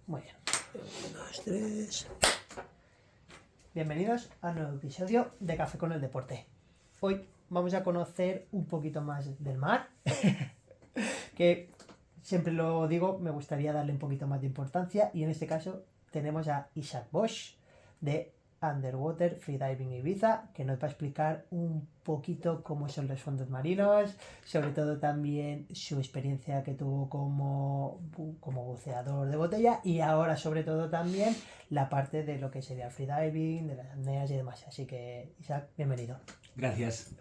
Muy bien. 1, 2, 3. Bienvenidos a un nuevo episodio de Café con el Deporte. Hoy vamos a conocer un poquito más del mar, que siempre lo digo, me gustaría darle un poquito más de importancia, y en este caso tenemos a Isaac Bosch de Underwater Freediving Ibiza, que nos va a explicar un poquito cómo son los fondos marinos, sobre todo también su experiencia que tuvo como buceador de botella, y ahora sobre todo también la parte de lo que sería el freediving, de las apneas y demás. Así que, Isaac, bienvenido. Gracias.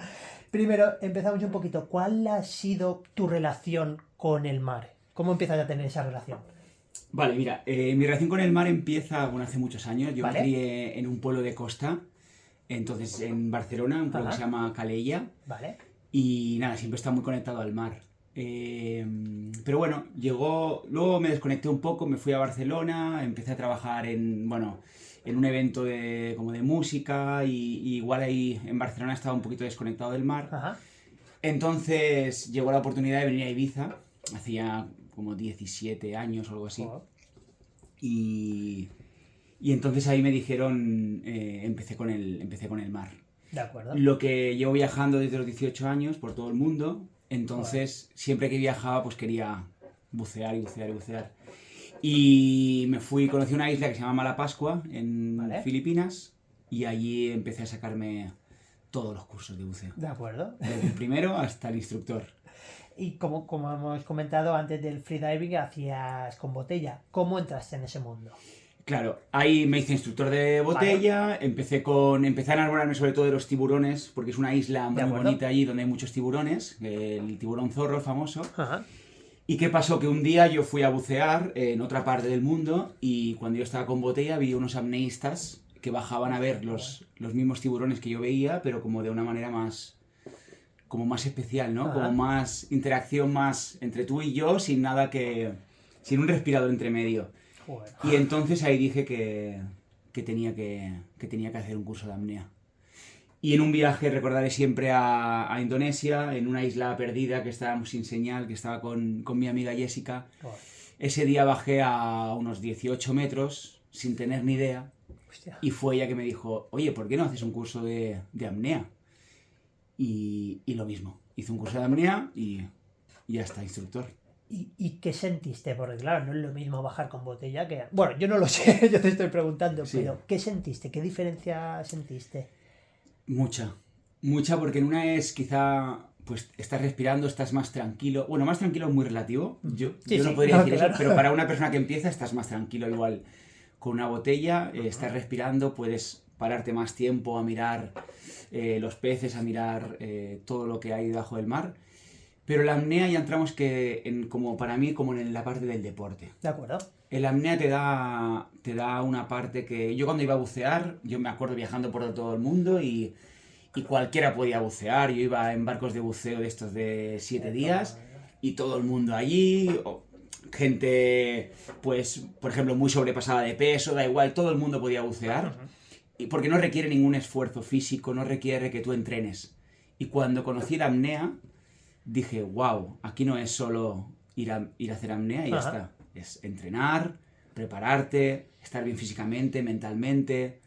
Primero, empezamos un poquito. ¿Cuál ha sido tu relación con el mar? ¿Cómo empiezas a tener esa relación? Vale, mira, mi relación con el mar empieza, hace muchos años. Yo ¿Vale? me crié en un pueblo de costa, entonces en Barcelona, un pueblo que se llama Calella, ¿Vale? y nada, siempre está muy conectado al mar. Pero bueno, luego me desconecté un poco, me fui a Barcelona, empecé a trabajar en un evento como de música, y igual ahí en Barcelona estaba un poquito desconectado del mar. Ajá. Entonces llegó la oportunidad de venir a Ibiza, hacía como 17 años o algo así. Oh, Y entonces ahí me dijeron, empecé con el mar. de acuerdo. Lo que llevo viajando desde los 18 años por todo el mundo, entonces siempre que viajaba pues quería bucear y bucear y bucear. Y conocí una isla que se llama Malapascua en Vale. Filipinas, y allí empecé a sacarme todos los cursos de buceo. De acuerdo. Desde el primero hasta el instructor. Y como hemos comentado antes del freediving, hacías con botella. ¿Cómo entraste en ese mundo? Claro, ahí me hice instructor de botella, empecé a enamorarme sobre todo de los tiburones, porque es una isla muy bonita allí donde hay muchos tiburones, el tiburón zorro famoso. Ajá. ¿Y qué pasó? Que un día yo fui a bucear en otra parte del mundo, y cuando yo estaba con botella vi unos apneístas que bajaban a ver los mismos tiburones que yo veía, pero como de una manera más especial, ¿no? Ajá. Como más interacción más entre tú y yo, sin un respirador entre medio. Joder. Y entonces ahí dije que tenía que hacer un curso de apnea. Y en un viaje recordaré siempre a Indonesia, en una isla perdida que estábamos sin señal, que estaba con mi amiga Jessica. Joder. Ese día bajé a unos 18 metros sin tener ni idea. Hostia. Y fue ella que me dijo, oye, ¿por qué no haces un curso de apnea? Y lo mismo, hice un curso de apnea y ya está, instructor. ¿Y qué sentiste? Porque claro, no es lo mismo bajar con botella que... Bueno, yo no lo sé, yo te estoy preguntando, Sí. pero ¿qué sentiste? ¿Qué diferencia sentiste? Mucha, porque en una es quizá, pues estás respirando, estás más tranquilo. Bueno, más tranquilo es muy relativo, yo no podría decir claro. eso, pero para una persona que empieza estás más tranquilo igual. Con una botella estás respirando, puedes pararte más tiempo a mirar los peces, a mirar todo lo que hay debajo del mar. Pero la apnea ya entramos como para mí, como en la parte del deporte. De acuerdo. El apnea te da una parte que... Yo cuando iba a bucear, yo me acuerdo viajando por todo el mundo, y cualquiera podía bucear. Yo iba en barcos de buceo de estos de 7 días, y todo el mundo allí, gente, pues, por ejemplo, muy sobrepasada de peso, da igual, todo el mundo podía bucear. Y porque no requiere ningún esfuerzo físico, no requiere que tú entrenes. Y cuando conocí la apnea, dije, wow, aquí no es solo ir a hacer apnea y ya está. Es entrenar, prepararte, estar bien físicamente, mentalmente,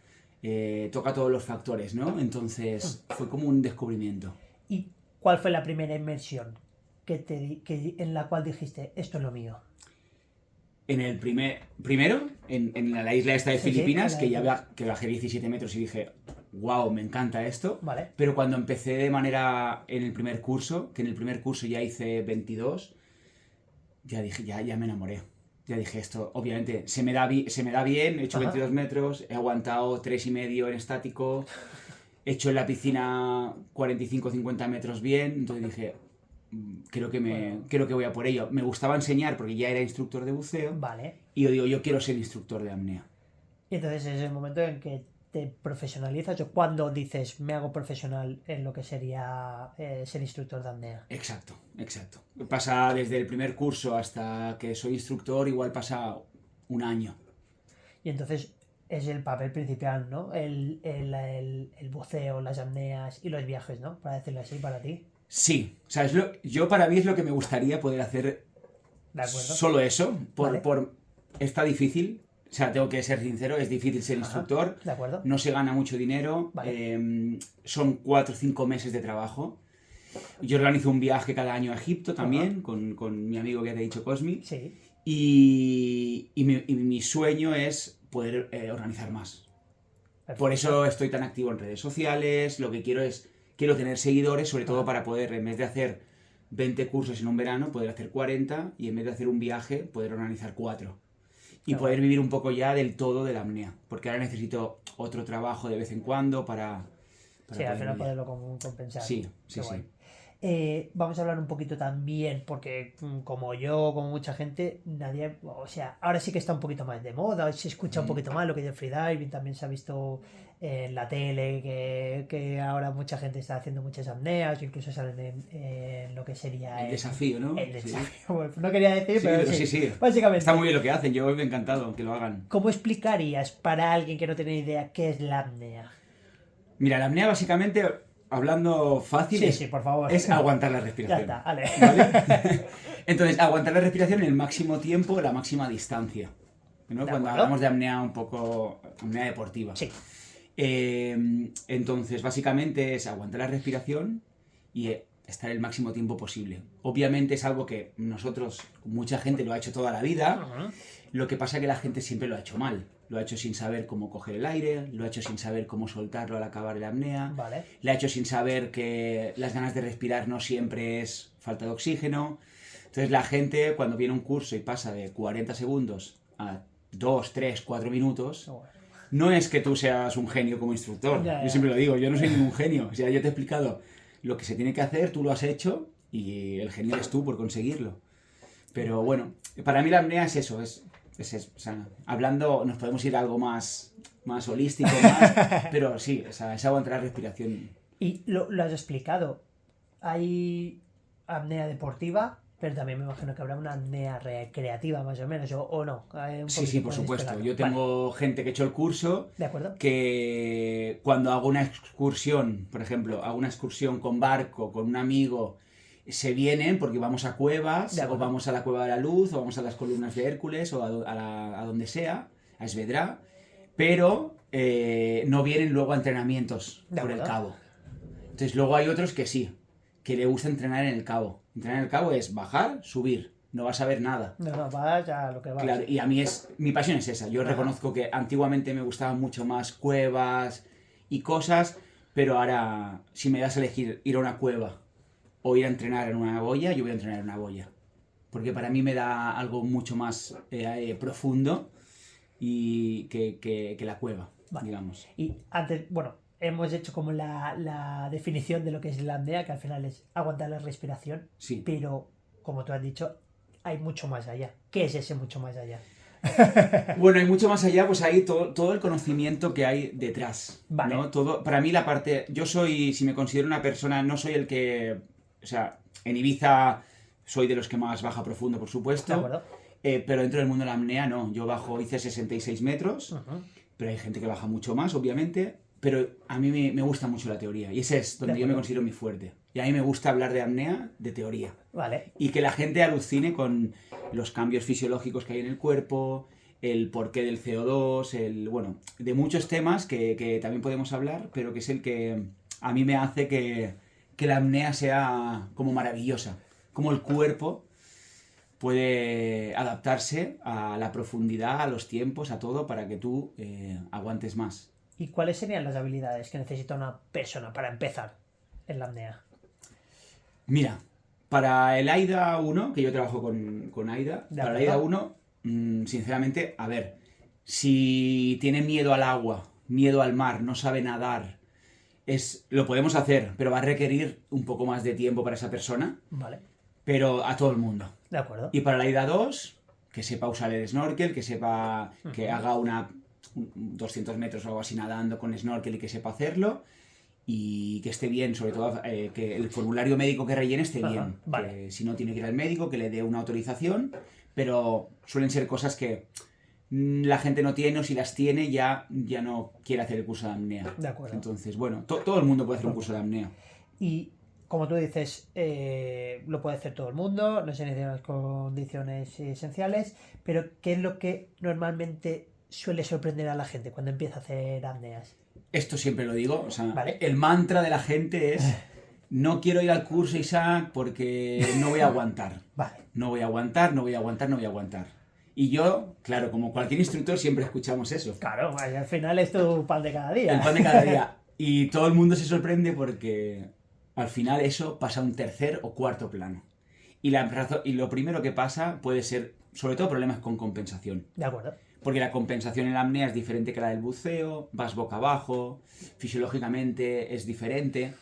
toca todos los factores, ¿no? Entonces fue como un descubrimiento. ¿Y cuál fue la primera inmersión en la cual dijiste, esto es lo mío? En el primero, en la isla esta de Filipinas, sí, que bajé 17 metros y dije, wow, me encanta esto. Vale. Pero cuando empecé en el primer curso, que en el primer curso ya hice 22, ya dije, ya me enamoré. Ya dije, esto obviamente se me da bien, he hecho 22 metros, he aguantado 3,5 en estático, he hecho en la piscina 45-50 metros bien, entonces dije, creo que voy a por ello. Me gustaba enseñar porque ya era instructor de buceo. Vale. Y yo digo, yo quiero ser instructor de apnea. Y entonces es el momento en que te profesionalizas, o cuando dices, me hago profesional en lo que sería ser instructor de apnea. Exacto. Pasa desde el primer curso hasta que soy instructor, igual pasa un año. Y entonces es el papel principal, ¿no? El buceo, las apneas y los viajes, ¿no? Para decirlo así, para ti. Sí, o sea, para mí es lo que me gustaría poder hacer. ¿De acuerdo? Solo eso, Vale. está difícil. O sea, tengo que ser sincero, es difícil ser instructor. ¿De acuerdo? No se gana mucho dinero. Vale. Son 4 o 5 meses de trabajo. Yo organizo un viaje cada año a Egipto también, con mi amigo que te he dicho, Cosmi. Sí. Y mi sueño es poder organizar más. Perfecto. Por eso estoy tan activo en redes sociales. Lo que quiero tener seguidores, sobre todo para poder, en vez de hacer 20 cursos en un verano, poder hacer 40 y en vez de hacer un viaje, poder organizar 4. Y Claro. poder vivir un poco ya del todo de la apnea. Porque ahora necesito otro trabajo de vez en cuando para Sí, al final vivir. poderlo compensar. Sí, sí, Qué guay. sí. Vamos a hablar un poquito también, porque como yo, como mucha gente, nadie, o sea, ahora sí que está un poquito más de moda, se escucha un poquito más lo que es el freediving, también se ha visto en la tele que ahora mucha gente está haciendo muchas apneas, incluso salen en lo que sería El desafío, ¿no? el Sí. desafío. Bueno, no quería decir, Sí, pero sí, sí, sí. básicamente. Está muy bien lo que hacen, yo me he encantado que lo hagan. ¿Cómo explicarías para alguien que no tiene idea qué es la apnea? Mira, la apnea básicamente, hablando fácil, Sí, por favor. es aguantar la Ya respiración. está, vale. ¿Vale? Entonces, aguantar la respiración en el máximo tiempo, la máxima distancia. ¿No? De Cuando acuerdo. hablamos de apnea un poco, apnea deportiva. Sí, Entonces, básicamente es aguantar la respiración y estar el máximo tiempo posible. Obviamente es algo que nosotros, mucha gente lo ha hecho toda la vida, Ujú. lo que pasa es que la gente siempre lo ha hecho mal. Lo ha hecho sin saber cómo coger el aire, lo ha hecho sin saber cómo soltarlo al acabar la apnea, Vale. lo ha hecho sin saber que las ganas de respirar no siempre es falta de oxígeno. Entonces la gente cuando viene a un curso y pasa de 40 segundos a 2, 3, 4 minutos, Qué bueno. no es que tú seas un genio como instructor. Ya, ya. Yo siempre lo digo, yo no soy ningún genio. O sea, yo te he explicado lo que se tiene que hacer, tú lo has hecho y el genio eres tú por conseguirlo. Pero bueno, para mí la apnea es eso, es o sea, hablando, nos podemos ir a algo más holístico, pero sí, o sea, es aguantar la respiración. Y lo has explicado. Hay apnea deportiva, pero también me imagino que habrá una apnea recreativa más o menos, o no. Hay un Sí, poquito, sí, por puedes supuesto. explicarlo. Yo tengo gente que ha hecho el curso ¿De acuerdo? que cuando hago una excursión, por ejemplo, hago una excursión con barco, con un amigo, se vienen porque vamos a cuevas, De o acuerdo. vamos a la Cueva de la Luz, o vamos a las columnas de Hércules, o a donde sea, a Esvedra, pero no vienen luego a entrenamientos De por el acuerdo. cabo. Entonces luego hay otros que sí, que le gusta entrenar en el cabo. Entrenar en el cabo es bajar, subir, no vas a ver nada. No, vas a lo que vas. Claro, y a mí mi pasión es esa. Yo Ajá. reconozco que antiguamente me gustaban mucho más cuevas y cosas, pero ahora si me das a elegir ir a una cueva o ir a entrenar en una boya, yo voy a entrenar en una boya. Porque para mí me da algo mucho más profundo y que la cueva, Vale. digamos. Y antes, bueno, hemos hecho como la definición de lo que es la apnea, que al final es aguantar la respiración, Sí. pero como tú has dicho, hay mucho más allá. ¿Qué es ese mucho más allá? Bueno, y mucho más allá, pues hay todo el conocimiento que hay detrás, Vale. ¿no? Todo, para mí la parte, yo soy, si me considero una persona, no soy el que, o sea, en Ibiza soy de los que más baja profundo, por ¿De supuesto, acuerdo? pero dentro del mundo de la apnea no, yo hice 66 metros, Ujú. pero hay gente que baja mucho más, obviamente, pero a mí me gusta mucho la teoría, y ese es donde De yo me acuerdo. considero mi fuerte, y a mí me gusta hablar de apnea, de teoría. Vale. Y que la gente alucine con los cambios fisiológicos que hay en el cuerpo, el porqué del CO2, bueno, de muchos temas que también podemos hablar, pero que es el que a mí me hace que la apnea sea como maravillosa, como el cuerpo puede adaptarse a la profundidad, a los tiempos, a todo, para que tú aguantes más. ¿Y cuáles serían las habilidades que necesita una persona para empezar en la apnea? Mira, para el AIDA 1, que yo trabajo con AIDA, De para el AIDA acuerdo. 1, sinceramente, a ver, si tiene miedo al agua, miedo al mar, no sabe nadar, lo podemos hacer, pero va a requerir un poco más de tiempo para esa persona, Vale. pero a todo el mundo. De acuerdo. Y para el AIDA 2, que sepa usar el snorkel, que sepa que Ujú. haga 200 metros o algo así nadando con snorkel y que sepa hacerlo. Y que esté bien, sobre todo que el formulario médico que rellene esté Ajá, bien. vale. Que si no tiene que ir al médico, que le dé una autorización, pero suelen ser cosas que la gente no tiene o si las tiene ya no quiere hacer el curso de apnea. De acuerdo. Entonces, bueno, todo el mundo puede hacer un curso de apnea. Y como tú dices, lo puede hacer todo el mundo, no se necesitan las condiciones esenciales, pero ¿qué es lo que normalmente suele sorprender a la gente cuando empieza a hacer apneas? Esto siempre lo digo, o sea, Vale. el mantra de la gente es: no quiero ir al curso, Isaac, porque no voy a aguantar. Vale. No voy a aguantar, no voy a aguantar, no voy a aguantar. Y yo, claro, como cualquier instructor, siempre escuchamos eso. Claro, vaya, al final es tu pan de cada día. El pan de cada día. Y todo el mundo se sorprende porque al final eso pasa a un tercer o cuarto plano. Y lo primero que pasa puede ser, sobre todo, problemas con compensación. De acuerdo. Porque la compensación en la apnea es diferente que la del buceo, vas boca abajo, fisiológicamente es diferente.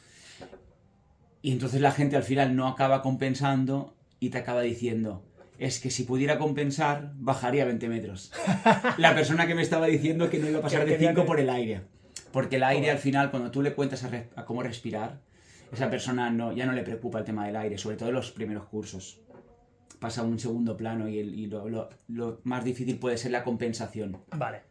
Y entonces la gente al final no acaba compensando y te acaba diciendo: es que si pudiera compensar, bajaría 20 metros. La persona que me estaba diciendo que no iba a pasar de 5 por el aire. Porque el aire al final, cuando tú le cuentas a cómo respirar, esa persona ya no le preocupa el tema del aire, sobre todo en los primeros cursos. Pasa a un segundo plano y lo más difícil puede ser la compensación. Vale.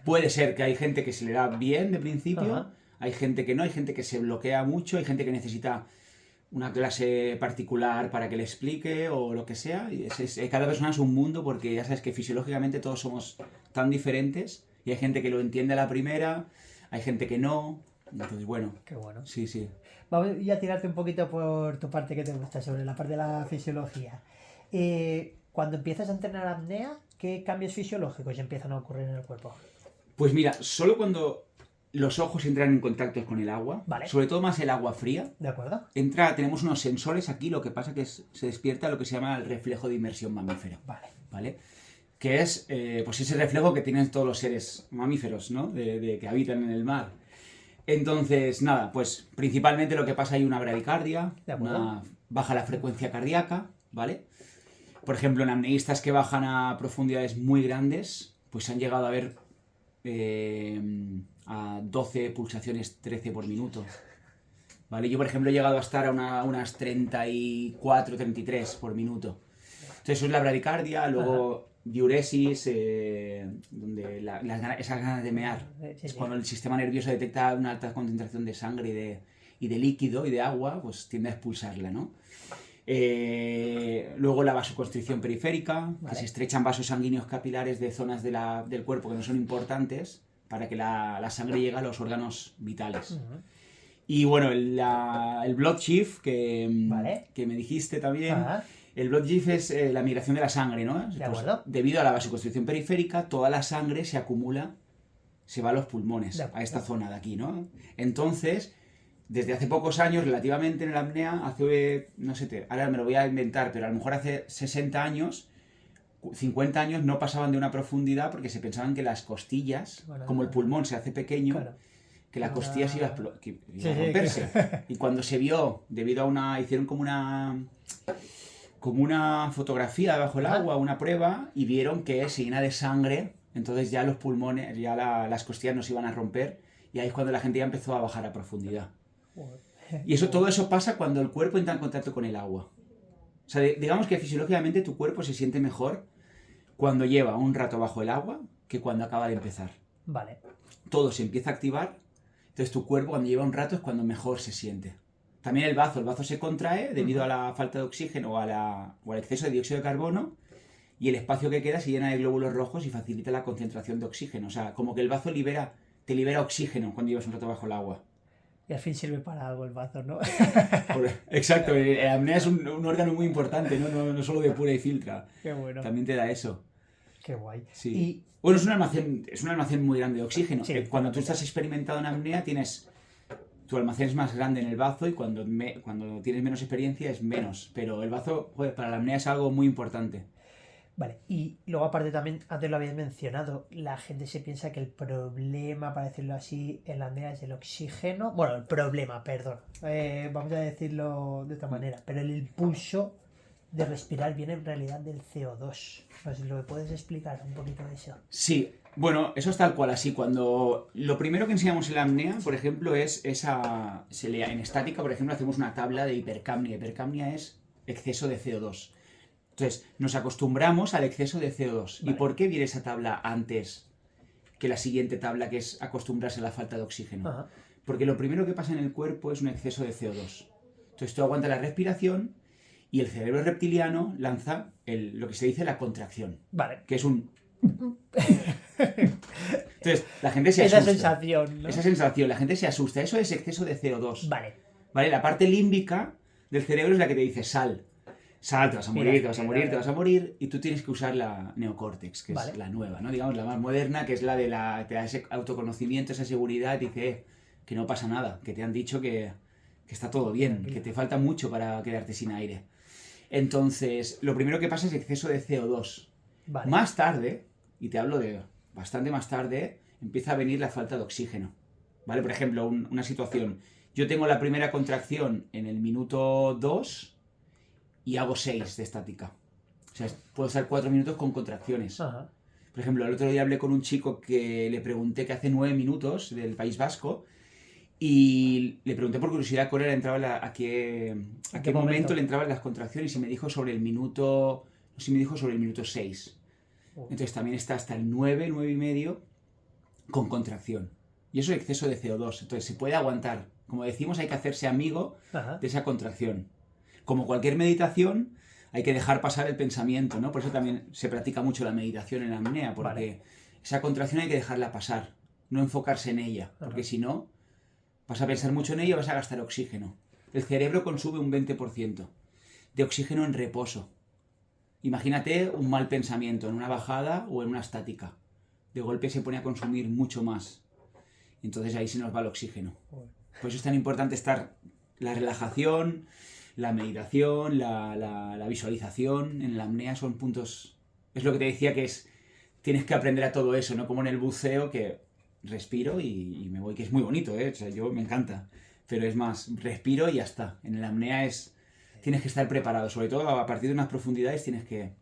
Puede ser que hay gente que se le da bien de principio, Ajá. hay gente que no, hay gente que se bloquea mucho, hay gente que necesita una clase particular para que le explique o lo que sea. Y cada persona es un mundo, porque ya sabes que fisiológicamente todos somos tan diferentes y hay gente que lo entiende a la primera, hay gente que no. Entonces, bueno. Qué bueno. Sí, sí. Vamos ya a tirarte un poquito por tu parte que te gusta, sobre la parte de la fisiología. Cuando empiezas a entrenar apnea, ¿qué cambios fisiológicos empiezan a ocurrir en el cuerpo? Pues mira, solo cuando los ojos entran en contacto con el agua, Vale. sobre todo más el agua fría, ¿De acuerdo? tenemos unos sensores aquí, lo que pasa que se despierta lo que se llama el reflejo de inmersión mamífera. ¿Vale? Que es pues ese reflejo que tienen todos los seres mamíferos, ¿no? Que habitan en el mar. Entonces, nada, pues principalmente lo que pasa, hay una bradicardia, baja la frecuencia cardíaca, ¿vale? Por ejemplo, en apneístas que bajan a profundidades muy grandes, pues han llegado a ver a 12 pulsaciones, 13 por minuto. ¿Vale? Yo, por ejemplo, he llegado a estar a unas 34, 33 por minuto. Entonces, eso es la bradicardia, luego diuresis, donde esas ganas de mear. Es cuando el sistema nervioso detecta una alta concentración de sangre y de líquido y de agua, pues tiende a expulsarla, ¿no? Luego la vasoconstricción periférica, que se estrechan vasos sanguíneos capilares de zonas del cuerpo que no son importantes para que la sangre llegue a los órganos vitales. Y bueno, el blood shift que me dijiste también. El blood shift es la migración de la sangre, ¿no? ¿De acuerdo? Debido a la vasoconstricción periférica, toda la sangre se acumula, se va a los pulmones, a esta zona de aquí, ¿no? Entonces, desde hace pocos años, relativamente, en la apnea, no sé, ahora me lo voy a inventar, pero a lo mejor hace 60 años, 50 años, no pasaban de una profundidad porque se pensaban que las costillas, como el pulmón se hace pequeño, que la costilla se iba a romperse. Y cuando se vio, debido a hicieron como una fotografía debajo del agua, una prueba, y vieron que se llena de sangre, entonces ya los pulmones, ya las costillas no se iban a romper, y ahí es cuando la gente ya empezó a bajar a profundidad. Y todo eso pasa cuando el cuerpo entra en contacto con el agua. O sea, digamos que fisiológicamente tu cuerpo se siente mejor cuando lleva un rato bajo el agua que cuando acaba de empezar. Vale. Todo se empieza a activar, entonces tu cuerpo cuando lleva un rato es cuando mejor se siente. También el bazo se contrae debido a la falta de oxígeno o al exceso de dióxido de carbono, y el espacio que queda se llena de glóbulos rojos y facilita la concentración de oxígeno. O sea, como que el bazo te libera oxígeno cuando llevas un rato bajo el agua. Y al fin sirve para algo el bazo, ¿no? Exacto, la apnea es un órgano muy importante, no solo depura y filtra. Qué bueno. También te da eso. Qué guay. Sí. Bueno, es un almacén muy grande de oxígeno. Sí, cuando tú estás experimentado en apnea, tu almacén es más grande en el bazo, y cuando tienes menos experiencia es menos. Pero el bazo, para la apnea es algo muy importante. Vale, y luego aparte también, antes lo habías mencionado, la gente se piensa que el problema, para decirlo así, en la apnea es el oxígeno. Bueno, el problema, perdón. Vamos a decirlo de otra manera. Pero el impulso de respirar viene en realidad del CO2. No sé, ¿lo puedes explicar un poquito de eso? Sí, bueno, eso es tal cual así. Lo primero que enseñamos en la apnea, por ejemplo, es en estática, por ejemplo, hacemos una tabla de hipercapnia. Hipercapnia es exceso de CO2. Entonces, nos acostumbramos al exceso de CO2. Vale. ¿Y por qué viene esa tabla antes que la siguiente tabla, que es acostumbrarse a la falta de oxígeno? Porque lo primero que pasa en el cuerpo es un exceso de CO2. Entonces tú aguantas la respiración y el cerebro reptiliano lanza lo que se dice la contracción, Vale. que es un... Entonces, la gente se Esa asusta. sensación, ¿no? Esa sensación, la gente se asusta. Eso es exceso de CO2. Vale. ¿Vale? La parte límbica del cerebro es la que te dice sal. Sal, te vas a morir, te vas a morir, te vas a morir. Y tú tienes que usar la neocórtex, que es la nueva, ¿no? Digamos, la más moderna, que es la de te da ese autoconocimiento, esa seguridad, y dice que no pasa nada, que te han dicho que está todo bien, que te falta mucho para quedarte sin aire. Entonces, lo primero que pasa es exceso de CO2. Vale. Más tarde, y te hablo de bastante más tarde, empieza a venir la falta de oxígeno. ¿Vale? Por ejemplo, una situación. Yo tengo la primera contracción en el minuto 2 y hago 6 de estática. O sea, puedo estar 4 minutos con contracciones. Ajá. Por ejemplo, el otro día hablé con un chico que le pregunté que hace 9 minutos del País Vasco y le pregunté por curiosidad cuál era, a qué momento le entraban las contracciones y me dijo sobre el minuto, no sé si me dijo sobre el minuto 6. Entonces también está hasta el 9 y medio con contracción. Y eso es exceso de CO2. Entonces se puede aguantar. Como decimos, hay que hacerse amigo de esa contracción. Como cualquier meditación, hay que dejar pasar el pensamiento, ¿no? Por eso también se practica mucho la meditación en la apnea, porque esa contracción hay que dejarla pasar, no enfocarse en ella, porque si no, vas a pensar mucho en ella y vas a gastar oxígeno. El cerebro consume un 20% de oxígeno en reposo. Imagínate un mal pensamiento en una bajada o en una estática. De golpe se pone a consumir mucho más. Entonces ahí se nos va el oxígeno. Por eso es tan importante estar la relajación, la meditación, la visualización. En la apnea son puntos... Es lo que te decía que tienes que aprender a todo eso, no como en el buceo que respiro y me voy, que es muy bonito, ¿eh? O sea, me encanta. Pero es más, respiro y ya está. En la apnea tienes que estar preparado, sobre todo a partir de unas profundidades tienes que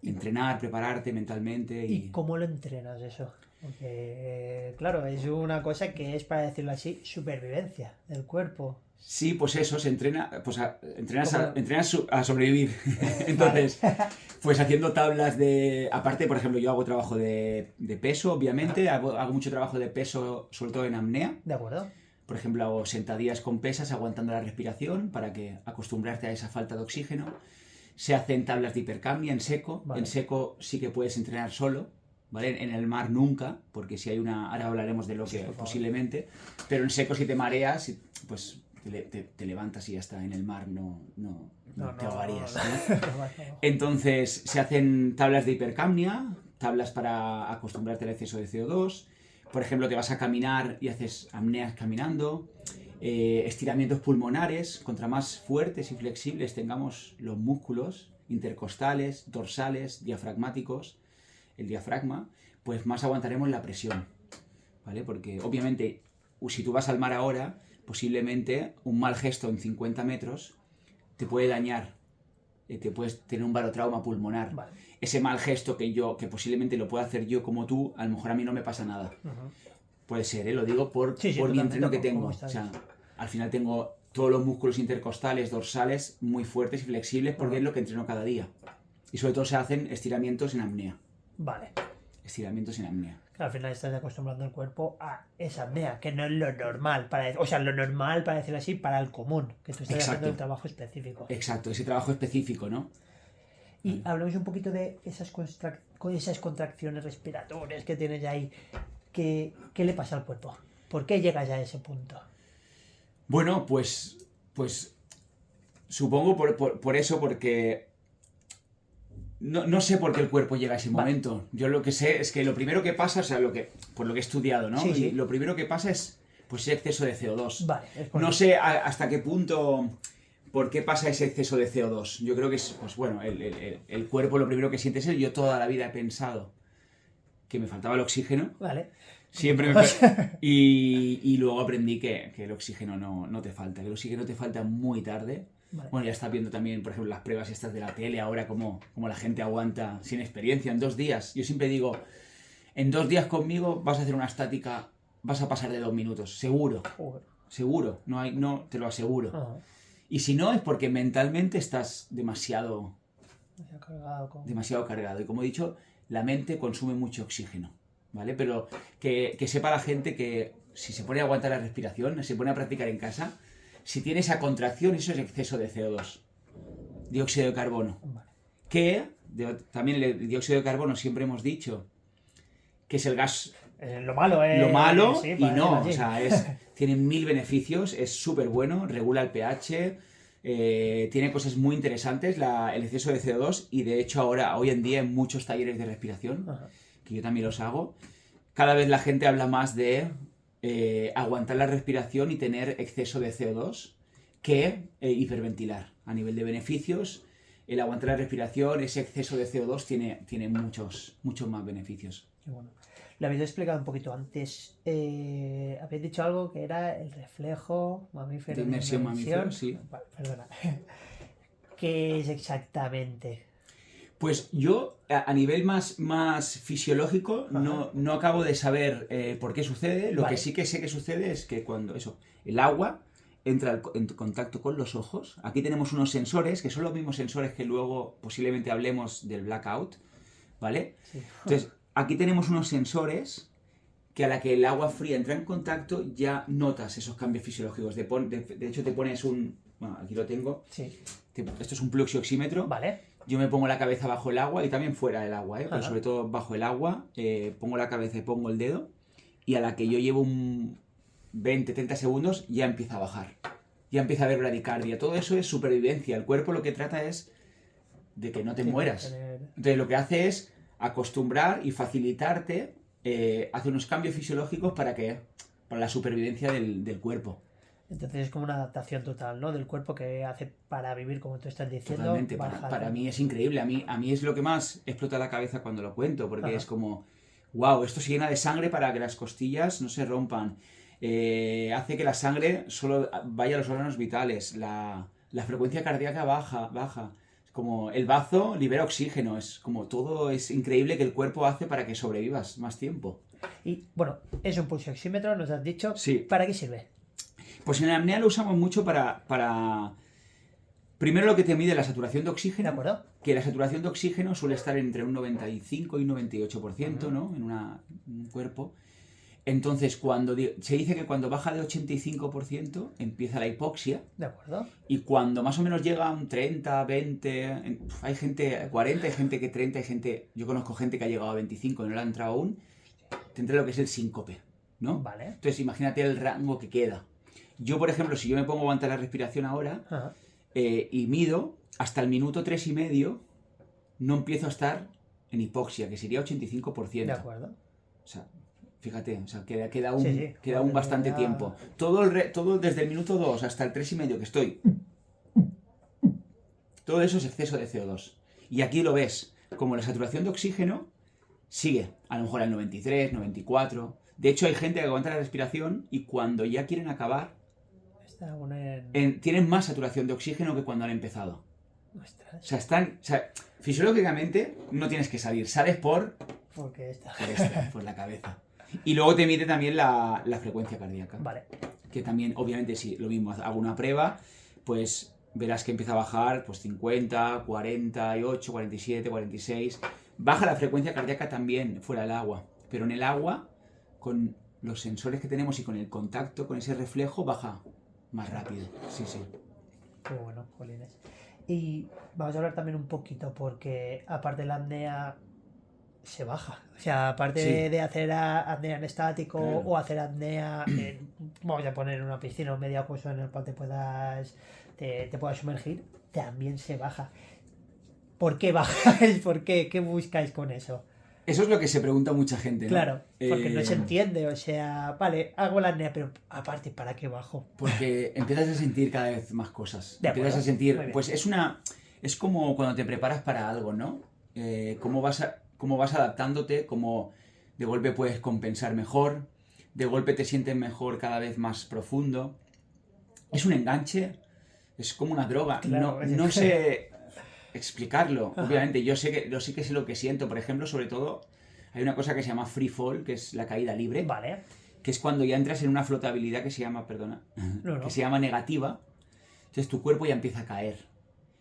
entrenar, prepararte mentalmente. ¿Y cómo lo entrenas eso? Porque, claro, es una cosa que es, para decirlo así, supervivencia del cuerpo. Sí, pues eso, se entrena, pues entrenas a sobrevivir. Entonces, pues haciendo tablas aparte, por ejemplo, yo hago trabajo de peso, obviamente, hago mucho trabajo de peso, sobre todo en apnea. De acuerdo. Por ejemplo, hago sentadillas con pesas aguantando la respiración para que acostumbrarte a esa falta de oxígeno. Se hacen tablas de hipercapnia en seco. Vale. En seco sí que puedes entrenar solo, ¿vale? En el mar nunca, porque si hay ahora hablaremos de lo que posiblemente, pero en seco si te mareas, pues te levantas y ya está. En el mar no te ahogarías. ¿no? Entonces se hacen tablas de hipercapnia, tablas para acostumbrarte al exceso de CO2. Por ejemplo, te vas a caminar y haces apneas caminando, estiramientos pulmonares. Contra más fuertes y flexibles tengamos los músculos intercostales, dorsales, diafragmáticos, el diafragma, pues más aguantaremos la presión, ¿vale? Porque obviamente, si tú vas al mar ahora, posiblemente un mal gesto en 50 metros te puede dañar, te puedes tener un barotrauma pulmonar. Vale. Ese mal gesto que posiblemente lo pueda hacer yo como tú, a lo mejor a mí no me pasa nada. Puede ser, lo digo por mi entreno que tengo. O sea, al final tengo todos los músculos intercostales, dorsales, muy fuertes y flexibles porque es lo que entreno cada día. Y sobre todo se hacen estiramientos en apnea. Vale. Estiramientos en apnea. Al final estás acostumbrando el cuerpo a esa apnea, que no es lo normal, lo normal, para decirlo así, para el común, que tú estás haciendo el trabajo específico. Exacto, ese trabajo específico, ¿no? Y hablamos un poquito de esas contracciones respiratorias que tienes ahí. ¿Qué le pasa al cuerpo? ¿Por qué llegas a ese punto? Bueno, pues supongo por eso, porque no sé por qué el cuerpo llega a ese momento. Yo lo que sé es que lo primero que pasa, o sea, por lo que he estudiado, ¿no? Sí. Lo primero que pasa es ese exceso de CO2. Vale, no sé hasta qué punto, por qué pasa ese exceso de CO2. Yo creo que es, pues bueno, el cuerpo lo primero que siente es yo toda la vida he pensado que me faltaba el oxígeno. Vale. Siempre y luego aprendí que el oxígeno no te falta, que el oxígeno te falta muy tarde. Vale. Bueno, ya estás viendo también, por ejemplo, las pruebas estas de la tele ahora, cómo la gente aguanta sin experiencia en 2 días. Yo siempre digo, en 2 días conmigo vas a hacer una estática, vas a pasar de 2 minutos, seguro. Seguro, te lo aseguro. Y si no, es porque mentalmente estás demasiado cargado. Y como he dicho, la mente consume mucho oxígeno, ¿vale? Pero que sepa la gente que si se pone a aguantar la respiración, se pone a practicar en casa, Si tiene esa contracción, eso es exceso de CO2, dióxido de carbono. Vale. Que también el dióxido de carbono siempre hemos dicho que es el gas Lo malo es... lo malo sí, y para no, decirlo o así. sea, tiene 1000 beneficios, es súper bueno, regula el pH, tiene cosas muy interesantes, el exceso de CO2 y de hecho hoy en día en muchos talleres de respiración, Ajá. que yo también los hago, cada vez la gente habla más de aguantar la respiración y tener exceso de CO2 que hiperventilar. A nivel de beneficios, el aguantar la respiración, ese exceso de CO2 tiene muchos más beneficios. Qué bueno. Lo habéis explicado un poquito antes. Habéis dicho algo que era el reflejo mamífero De inmersión mamífero, sí. Perdona. ¿Qué es exactamente? Pues yo, a nivel más fisiológico, no acabo de saber por qué sucede. Lo Vale. que sí que sé que sucede es que cuando el agua entra en contacto con los ojos, aquí tenemos unos sensores, que son los mismos sensores que luego posiblemente hablemos del blackout, ¿vale? Sí. Entonces, aquí tenemos unos sensores que a la que el agua fría entra en contacto ya notas esos cambios fisiológicos. De hecho, te pones bueno, aquí lo tengo. Sí. Esto es un pluxioxímetro. Vale. Yo me pongo la cabeza bajo el agua y también fuera del agua, pero Ajá. sobre todo bajo el agua, pongo la cabeza y pongo el dedo y a la que yo llevo un 20-30 segundos ya empieza a bajar. Ya empieza a haber bradicardia. Todo eso es supervivencia. El cuerpo lo que trata es de que no te Sí, mueras. tener- Entonces lo que hace es acostumbrar y facilitarte, hace unos cambios fisiológicos para la supervivencia del cuerpo. Entonces es como una adaptación total, ¿no? Del cuerpo que hace para vivir, como tú estás diciendo. Totalmente, bajar. para mí es increíble. A mí es lo que más explota la cabeza cuando lo cuento, porque Ajá. es como, wow, esto se llena de sangre para que las costillas no se rompan. Hace que la sangre solo vaya a los órganos vitales. La frecuencia cardíaca baja. Es como el bazo libera oxígeno. Es como todo es increíble que el cuerpo hace para que sobrevivas más tiempo. Y bueno, es un pulsioxímetro, nos has dicho. Sí. ¿Para qué sirve? Pues en la apnea lo usamos mucho para... Primero lo que te mide la saturación de ¿De oxígeno. acuerdo? Que la saturación de oxígeno suele estar entre un 95 y un 98%, ¿no? En un cuerpo. Entonces, se dice que cuando baja de 85% empieza la hipoxia. ¿De acuerdo? Y cuando más o menos llega a un 30, 20, hay gente 40, hay gente que 30, yo conozco gente que ha llegado a 25 y no le ha entrado aún, tendrá lo que es el síncope, ¿no? Vale. Entonces, imagínate el rango que queda. Yo, por ejemplo, si yo me pongo a aguantar la respiración ahora Ajá. y mido, hasta el minuto 3,5 no empiezo a estar en hipoxia, que sería 85%. De acuerdo. O sea, fíjate, o sea, queda Sí. aún bastante Ya- tiempo. Todo desde el minuto 2 hasta el 3,5 que estoy. Todo eso es exceso de CO2. Y aquí lo ves, como la saturación de oxígeno sigue, a lo mejor al 93, 94. De hecho, hay gente que aguanta la respiración y cuando ya quieren acabar, Está uno en... tienen más saturación de oxígeno que cuando han empezado. Ostras. O sea, fisiológicamente no tienes que salir, sales por Porque está... por la cabeza. Y luego te mide también la frecuencia cardíaca. Vale. Que también, obviamente, si lo mismo, hago una prueba, pues verás que empieza a bajar, pues 50, 48, 47, 46. Baja la frecuencia cardíaca también fuera del agua, pero en el agua, con los sensores que tenemos y con el contacto, con ese reflejo, baja más rápido. Sí. Qué bueno, jolines. Y vamos a hablar también un poquito, porque aparte de la apnea se baja. O sea, aparte Sí. de hacer apnea en estático Claro. o hacer apnea en, vamos a poner en una piscina o medio acuoso en el cual te puedas sumergir, también se baja. ¿Por qué bajáis? ¿Por qué? ¿Qué buscáis con eso? Eso es lo que se pregunta mucha gente, ¿no? Claro, porque no se Eh, entiende. O sea, vale, hago la apnea, pero aparte, ¿para qué bajo? Porque empiezas a sentir cada vez más cosas. De Empiezas acuerdo, a sentir, muy bien. pues es como cuando te preparas para algo, ¿no? Cómo vas adaptándote, cómo de golpe puedes compensar mejor, de golpe te sientes mejor cada vez más profundo. Es un enganche, es como una droga. Claro, No sé explicarlo, Ajá. obviamente. Yo sí que sé lo que siento. Por ejemplo, sobre todo, hay una cosa que se llama free fall, que es la caída libre. Vale. Que es cuando ya entras en una flotabilidad que se llama, No. que se llama negativa. Entonces tu cuerpo ya empieza a caer.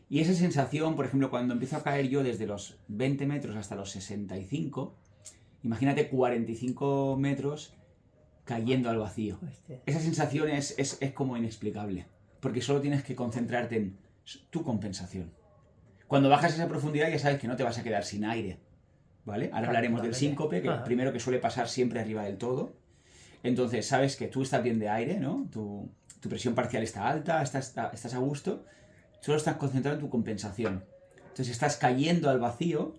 Y esa sensación, por ejemplo, cuando empiezo a caer yo desde los 20 metros hasta los 65, imagínate 45 metros cayendo al vacío. Hostia. Esa sensación es como inexplicable. porque solo tienes que concentrarte en tu compensación. Cuando bajas a esa profundidad ya sabes que no te vas a quedar sin aire, ¿vale? Ahora hablaremos del síncope, que primero que suele pasar siempre arriba del todo. Entonces sabes que tú estás bien de aire, ¿no? Tu presión parcial está alta, estás a gusto, solo estás concentrado en tu compensación. Entonces estás cayendo al vacío,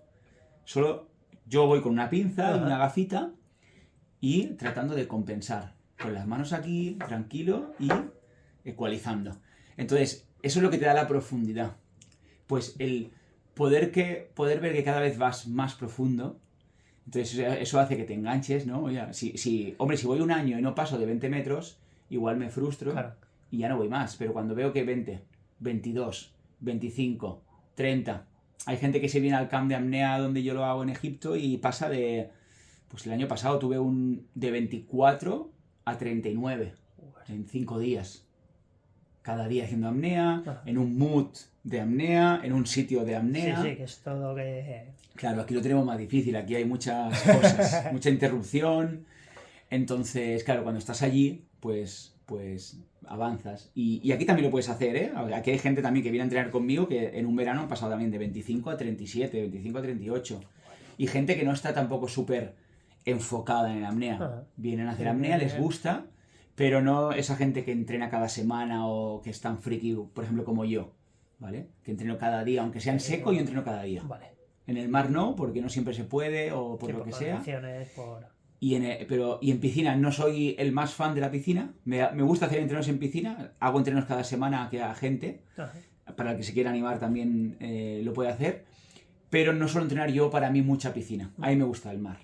solo yo voy con una pinza y una gafita y tratando de compensar, con las manos aquí, tranquilo y ecualizando. Entonces, eso es lo que te da la profundidad. Pues el poder ver que cada vez vas más profundo, entonces eso hace que te enganches, ¿no? Oye, hombre, si voy un año y no paso de 20 metros, igual me frustro y ya no voy más. Pero cuando veo que 20, 22, 25, 30... Hay gente que se viene al camp de apnea donde yo lo hago en Egipto y pasa de... Pues el año pasado tuve de 24 a 39 en 5 días. Cada día haciendo apnea, en un mood de apnea, en un sitio de apnea. Sí, que es todo que... Claro, aquí lo tenemos más difícil, aquí hay muchas cosas, mucha interrupción. Entonces, claro, cuando estás allí, pues avanzas. Y aquí también lo puedes hacer, ¿eh? Aquí hay gente también que viene a entrenar conmigo que en un verano han pasado también de 25 a 37, 25 a 38. Y gente que no está tampoco súper enfocada en apnea. Vienen a hacer apnea, les gusta, pero no esa gente que entrena cada semana o que es tan friki, por ejemplo, como yo, ¿vale? Que entreno cada día, aunque sea en seco, yo entreno cada día. Vale. En el mar no, porque no siempre se puede o por lo que sea. Y en piscina no soy el más fan de la piscina. Me gusta hacer entrenos en piscina. Hago entrenos cada semana a gente. Para el que se quiera animar también lo puede hacer. Pero no suelo entrenar yo para mí mucha piscina. A mí me gusta el mar.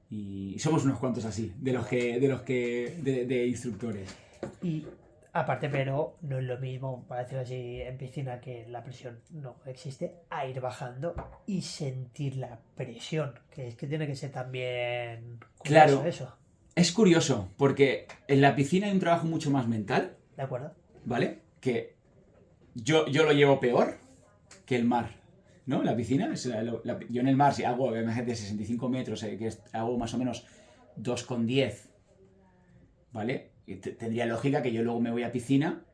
Y somos unos cuantos así, de instructores. Y aparte, pero no es lo mismo, para decirlo así, en piscina, que la presión no existe, a ir bajando y sentir la presión, que es que tiene que ser también curioso. Claro, eso. Es curioso, porque en la piscina hay un trabajo mucho más mental. De acuerdo. ¿Vale? Que yo lo llevo peor que el mar, ¿no? La piscina, yo en el mar, si hago, imagínate, 65 metros, que hago más o menos 2,10, ¿vale? Tendría lógica que yo luego me voy a piscina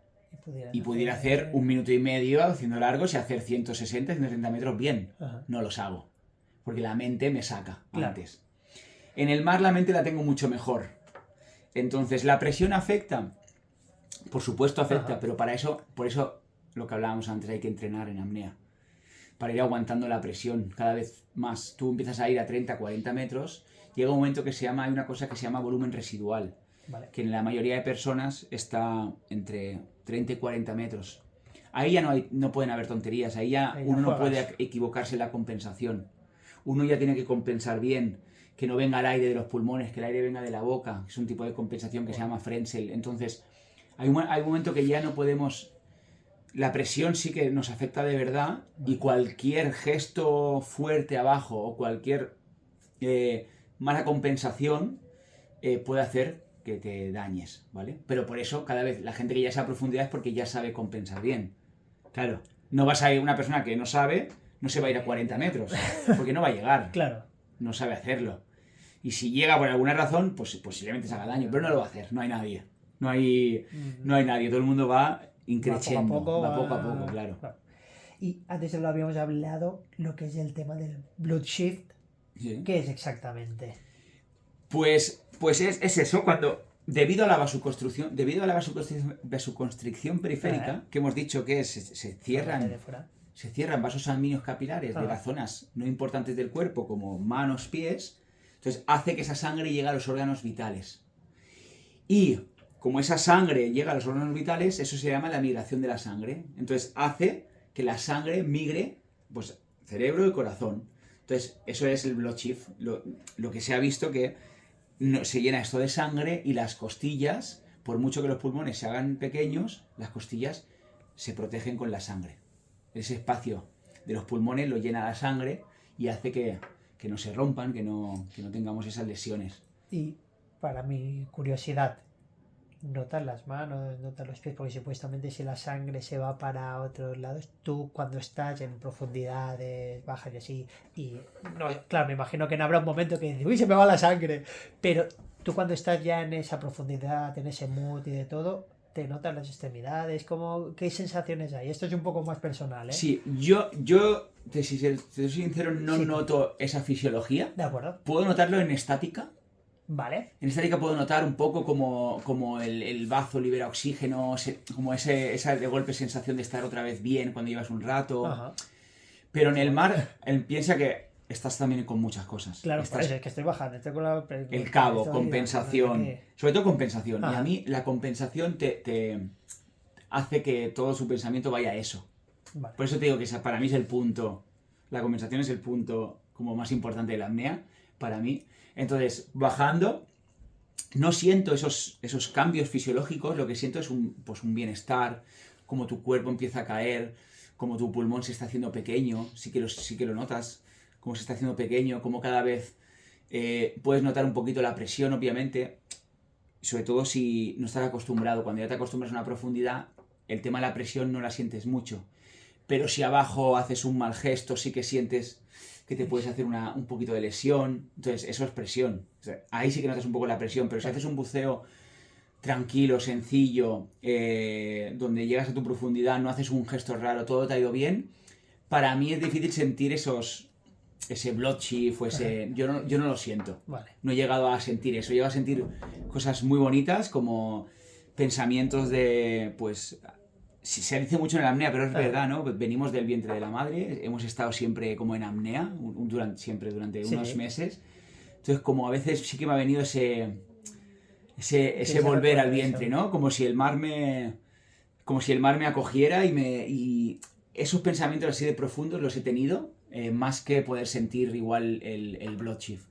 y pudiera hacer 1 minuto y medio haciendo largos y hacer 160, 130 metros bien. No los hago, porque la mente me saca antes. En el mar la mente la tengo mucho mejor. Entonces, ¿la presión afecta? Por supuesto afecta, pero por eso lo que hablábamos antes, hay que entrenar en apnea. Para ir aguantando la presión cada vez más. Tú empiezas a ir a 30, 40 metros, llega un momento hay una cosa que se llama volumen residual, que en la mayoría de personas está entre 30 y 40 metros. Ahí ya no pueden haber tonterías, ahí ya uno no puede equivocarse en la compensación. Uno ya tiene que compensar bien, que no venga el aire de los pulmones, que el aire venga de la boca, que es un tipo de compensación que se llama Frenzel. Entonces, hay un momento que ya no podemos... La presión sí que nos afecta de verdad y cualquier gesto fuerte abajo o cualquier mala compensación puede hacer que te dañes, ¿vale? Pero por eso cada vez la gente que ya sabe profundidad es porque ya sabe compensar bien. Claro, no vas a ir una persona que no sabe, no se va a ir a 40 metros, porque no va a llegar. Claro. No sabe hacerlo. Y si llega por alguna razón, pues posiblemente se haga daño, pero no lo va a hacer, no hay nadie. No hay nadie, todo el mundo va increciendo, va poco a poco, claro. Y antes lo habíamos hablado, lo que es el tema del Blood Shift. ¿Sí? ¿Qué es exactamente? Pues es eso, cuando debido a la vasoconstricción periférica, que hemos dicho que se cierran vasos sanguíneos capilares de las zonas no importantes del cuerpo, como manos, pies, entonces hace que esa sangre llegue a los órganos vitales. Y como esa sangre llega a los órganos vitales, eso se llama la migración de la sangre. Entonces hace que la sangre migre, pues, cerebro y corazón. Entonces, eso es el blood shift. Lo que se ha visto que se llena esto de sangre y las costillas, por mucho que los pulmones se hagan pequeños, las costillas se protegen con la sangre. Ese espacio de los pulmones lo llena la sangre y hace que no se rompan, que no tengamos esas lesiones. Y para mi curiosidad, notas las manos, notas los pies, porque supuestamente si la sangre se va para otros lados, tú cuando estás en profundidades bajas y así, y no, claro, me imagino que no habrá un momento que dices, uy, se me va la sangre, pero tú cuando estás ya en esa profundidad, en ese mood y de todo, te notas las extremidades? ¿Qué sensaciones hay? Esto es un poco más personal, ¿eh? Sí, si te soy sincero, no Sí. noto esa fisiología. De acuerdo. Puedo notarlo en estática. Vale. En estática puedo notar un poco como el bazo libera oxígeno, como esa de golpe sensación de estar otra vez bien cuando llevas un rato. Ajá. Pero en el mar, piensa que estás también con muchas cosas. Claro, Estás por eso es que estoy bajando. Estoy con el cabo, estoy- compensación. Sobre todo compensación. Y Ajá. a mí la compensación te hace que todo su pensamiento vaya a eso. Vale. Por eso te digo que para mí es el punto. La compensación es el punto como más importante de la apnea, para mí. Entonces, bajando, no siento esos cambios fisiológicos, lo que siento es un bienestar, como tu cuerpo empieza a caer, como tu pulmón se está haciendo pequeño, sí que lo notas, como se está haciendo pequeño, como cada vez puedes notar un poquito la presión, obviamente, sobre todo si no estás acostumbrado. Cuando ya te acostumbras a una profundidad, el tema de la presión no la sientes mucho. Pero si abajo haces un mal gesto, sí que sientes que te puedes hacer un poquito de lesión. Entonces, eso es presión. O sea, ahí sí que notas un poco la presión, pero si haces un buceo tranquilo, sencillo, donde llegas a tu profundidad, no haces un gesto raro, todo te ha ido bien, para mí es difícil sentir ese bloodchief o ese... Yo no lo siento. Vale. No he llegado a sentir eso. He llegado a sentir cosas muy bonitas como pensamientos de, pues... Se dice mucho en la apnea, pero es verdad, ¿no? Venimos del vientre de la madre, hemos estado siempre como en apnea, durante unos meses. Entonces, como a veces sí que me ha venido ese volver al vientre, ¿no? Como si el mar me acogiera y esos pensamientos así de profundos los he tenido, más que poder sentir igual el bloodchief.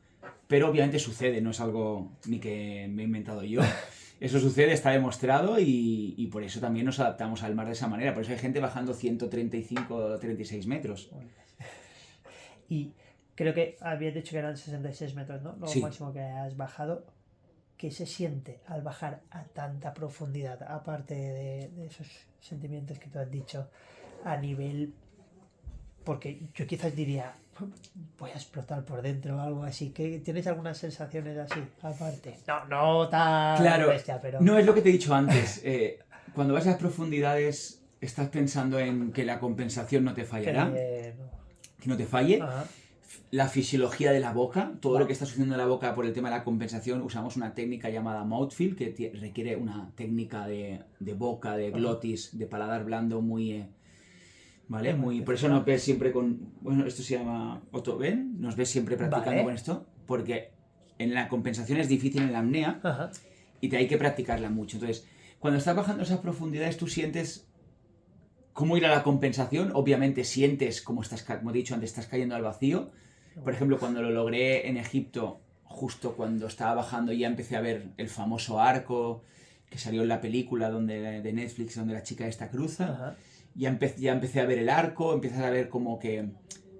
Pero obviamente sucede, no es algo ni que me he inventado yo. Eso sucede, está demostrado y por eso también nos adaptamos al mar de esa manera. Por eso hay gente bajando 135 o 36 metros. Y creo que habías dicho que eran 66 metros, ¿no? Lo Sí. máximo que has bajado. ¿Qué se siente al bajar a tanta profundidad? Aparte de esos sentimientos que tú has dicho a nivel... Porque yo quizás diría, voy a explotar por dentro o algo así. ¿Tienes algunas sensaciones así, aparte? No tan Claro, bestia, pero... no es lo que te he dicho antes. Cuando vas a las profundidades, estás pensando en que la compensación no te fallará, que no te falle. Ajá. La fisiología de la boca, todo Vale. lo que está sucediendo en la boca por el tema de la compensación, usamos una técnica llamada mouthfeel, que requiere una técnica de boca, de glotis, de paladar blando muy... ¿Vale? Por eso nos ves siempre con... Bueno, esto se llama Otoben, nos ves siempre practicando Vale. con esto, porque en la compensación es difícil en la apnea Ajá. y hay que practicarla mucho. Entonces, cuando estás bajando esas profundidades, tú sientes cómo ir a la compensación. Obviamente sientes, como te he dicho antes, estás cayendo al vacío. Por ejemplo, cuando lo logré en Egipto, justo cuando estaba bajando, ya empecé a ver el famoso arco que salió en la película de Netflix, donde la chica esta cruza. Ajá. Ya empecé a ver el arco, empiezas a ver como que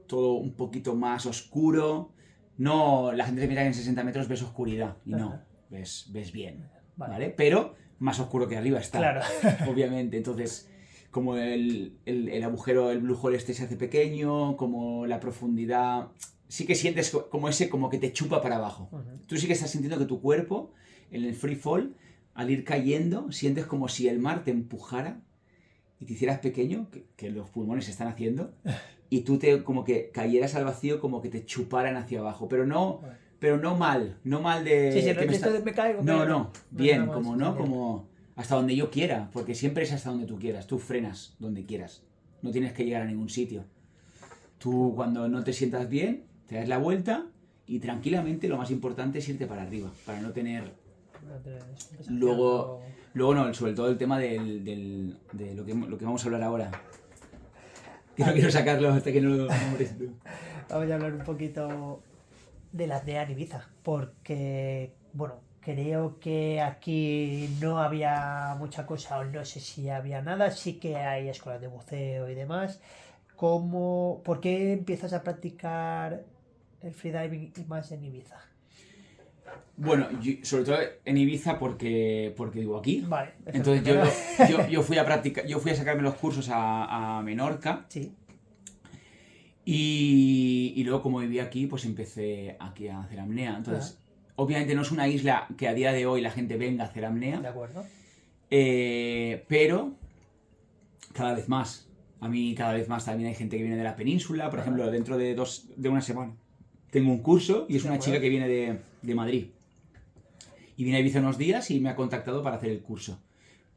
todo un poquito más oscuro. No, la gente se mira que en 60 metros ves oscuridad, y no, ves bien, ¿vale? Pero más oscuro que arriba está, Claro. obviamente. Entonces, como el agujero, el blue hole este se hace pequeño, como la profundidad... Sí que sientes como que te chupa para abajo. Tú sí que estás sintiendo que tu cuerpo, en el free fall, al ir cayendo, sientes como si el mar te empujara y te hicieras pequeño, que los pulmones se están haciendo, y tú como que cayeras al vacío, como que te chuparan hacia abajo. Pero no mal de... Sí, que me caigo. No, bien, nada más, como hasta donde yo quiera, porque siempre es hasta donde tú quieras, tú frenas donde quieras, no tienes que llegar a ningún sitio. Tú cuando no te sientas bien, te das la vuelta y tranquilamente lo más importante es irte para arriba, para no tener... Luego no, sobre todo el tema de lo que vamos a hablar ahora. Que no quiero sacarlo hasta que no lo nombres tú. Vamos a hablar un poquito de la apnea en Ibiza, porque, bueno, creo que aquí no había mucha cosa, o no sé si había nada, sí que hay escuelas de buceo y demás. ¿Por qué empiezas a practicar el freediving y más en Ibiza? Bueno, sobre todo en Ibiza porque vivo aquí. Vale. Entonces yo fui a practicar, yo fui a sacarme los cursos a Menorca. Sí. Y luego como viví aquí, pues empecé aquí a hacer apnea. Entonces, obviamente no es una isla que a día de hoy la gente venga a hacer apnea. De acuerdo. Pero cada vez más. A mí cada vez más también hay gente que viene de la península. Por ejemplo, dentro de una semana tengo un curso y es una chica que viene de Madrid. Y viene a Ibiza unos días y me ha contactado para hacer el curso.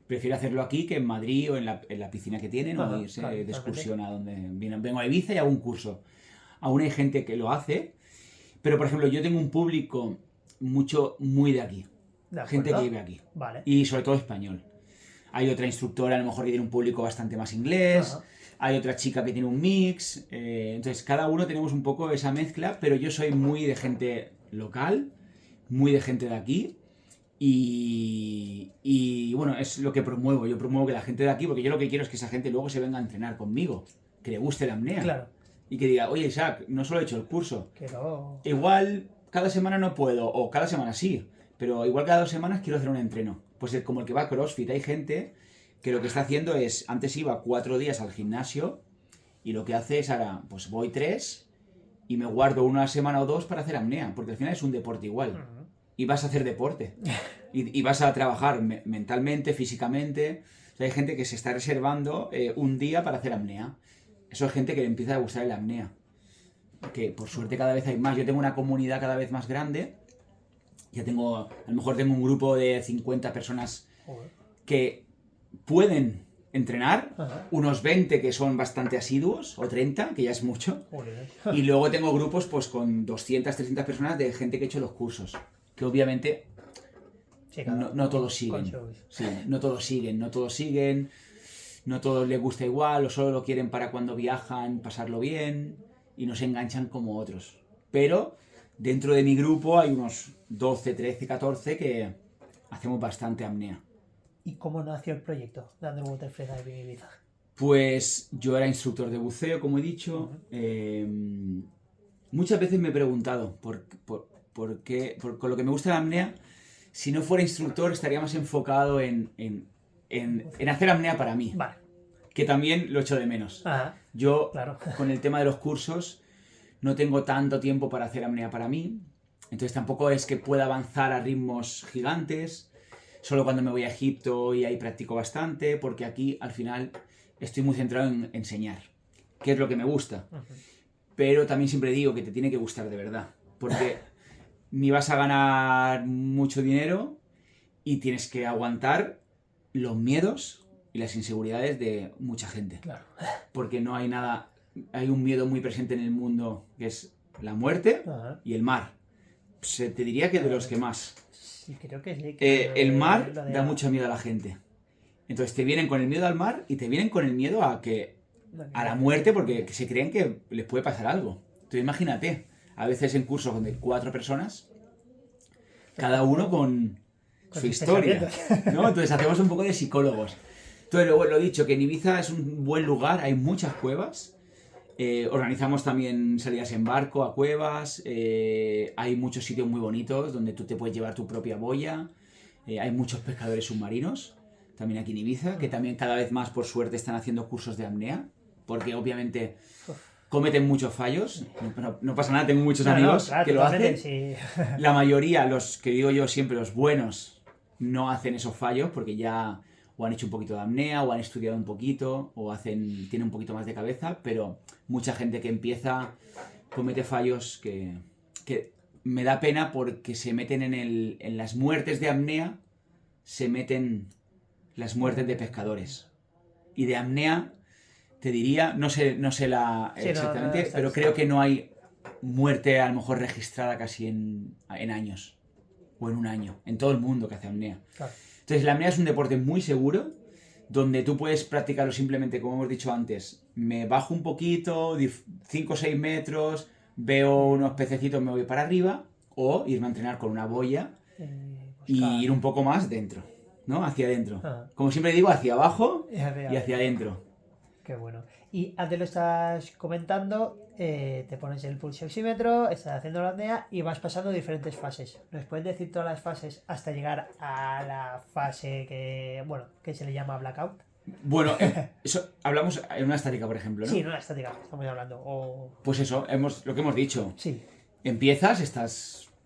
Prefiero hacerlo aquí que en Madrid o en la piscina que tienen o irse de excursión a donde vengo a Ibiza y hago un curso. Aún hay gente que lo hace, pero por ejemplo yo tengo un público muy de aquí. Gente que vive aquí. Vale. Y sobre todo español. Hay otra instructora a lo mejor que tiene un público bastante más inglés. Hay otra chica que tiene un mix. Entonces cada uno tenemos un poco esa mezcla, pero yo soy muy de gente local, muy de gente de aquí. Y bueno, es lo que promuevo. Yo promuevo que la gente de aquí, porque yo lo que quiero es que esa gente luego se venga a entrenar conmigo, que le guste la apnea. Claro. Y que diga, oye Isaac, no solo he hecho el curso. Que no... Igual cada semana no puedo, o cada semana sí, pero igual cada 2 semanas quiero hacer un entreno. Pues como el que va a CrossFit, hay gente que lo que está haciendo es, antes iba 4 días al gimnasio y lo que hace es ahora, pues voy 3 y me guardo una semana o 2 para hacer apnea, porque al final es un deporte igual. Y vas a hacer deporte. Y vas a trabajar mentalmente, físicamente. O sea, hay gente que se está reservando un día para hacer apnea. Eso es gente que le empieza a gustar el apnea. Que por suerte cada vez hay más. Yo tengo una comunidad cada vez más grande. Ya tengo, a lo mejor tengo un grupo de 50 personas que pueden entrenar. Unos 20 que son bastante asiduos, o 30, que ya es mucho. Y luego tengo grupos pues con 200, 300 personas de gente que ha hecho los cursos. Que obviamente no todos siguen. Sí, no todos siguen, no todos les gusta igual, o solo lo quieren para cuando viajan, pasarlo bien, y no se enganchan como otros. Pero dentro de mi grupo hay unos 12, 13, 14 que hacemos bastante apnea. ¿Y cómo nació el proyecto de Underwater Freediving Ibiza? Pues yo era instructor de buceo, como he dicho. Muchas veces me he preguntado con lo que me gusta la apnea, si no fuera instructor estaría más enfocado en hacer apnea para mí. Vale. Que también lo echo de menos. Yo, claro, con el tema de los cursos, no tengo tanto tiempo para hacer apnea para mí. Entonces tampoco es que pueda avanzar a ritmos gigantes. Solo cuando me voy a Egipto y ahí practico bastante, porque aquí al final estoy muy centrado en enseñar, que es lo que me gusta. Pero también siempre digo que te tiene que gustar de verdad, porque ni vas a ganar mucho dinero y tienes que aguantar los miedos y las inseguridades de mucha gente. Claro. Porque no hay nada, hay un miedo muy presente en el mundo que es la muerte y el mar. Se te diría que de los que más. Sí, creo que sí. El mar da mucho miedo a la gente. Entonces te vienen con el miedo al mar y te vienen con el miedo a la muerte, porque se creen que les puede pasar algo. Entonces imagínate, a veces en cursos de 4 personas, cada uno con su historia, ¿no? Entonces hacemos un poco de psicólogos. Entonces lo he dicho, que en Ibiza es un buen lugar, hay muchas cuevas. Organizamos también salidas en barco a cuevas. Hay muchos sitios muy bonitos donde tú te puedes llevar tu propia boya. Hay muchos pescadores submarinos, también aquí en Ibiza, que también cada vez más, por suerte, están haciendo cursos de apnea, porque obviamente cometen muchos fallos. No pasa nada, tengo muchos amigos claro, que lo hacen. Sí. La mayoría, los que digo yo siempre, los buenos, no hacen esos fallos porque ya o han hecho un poquito de apnea, o han estudiado un poquito, o tienen un poquito más de cabeza, pero mucha gente que empieza comete fallos que me da pena, porque se meten en las muertes de apnea, se meten las muertes de pescadores. Y de apnea, te diría, no sé exactamente, pero creo que no hay muerte a lo mejor registrada casi en años, o en un año, en todo el mundo que hace apnea. Claro. Entonces la apnea es un deporte muy seguro, donde tú puedes practicarlo simplemente, como hemos dicho antes, me bajo un poquito, 5 o 6 metros, veo unos pececitos, me voy para arriba, o irme a entrenar con una boya y ir un poco más dentro, ¿no? Hacia adentro. Como siempre digo, hacia abajo y hacia adentro. Qué bueno. Y antes lo estás comentando, te pones el pulso oxímetro, estás haciendo la apnea y vas pasando diferentes fases. ¿Nos puedes decir todas las fases hasta llegar a la fase que se le llama blackout? Bueno, eso hablamos en una estática, por ejemplo, ¿no? Sí, en una estática estamos hablando. Pues eso, lo que hemos dicho. Sí. Empiezas,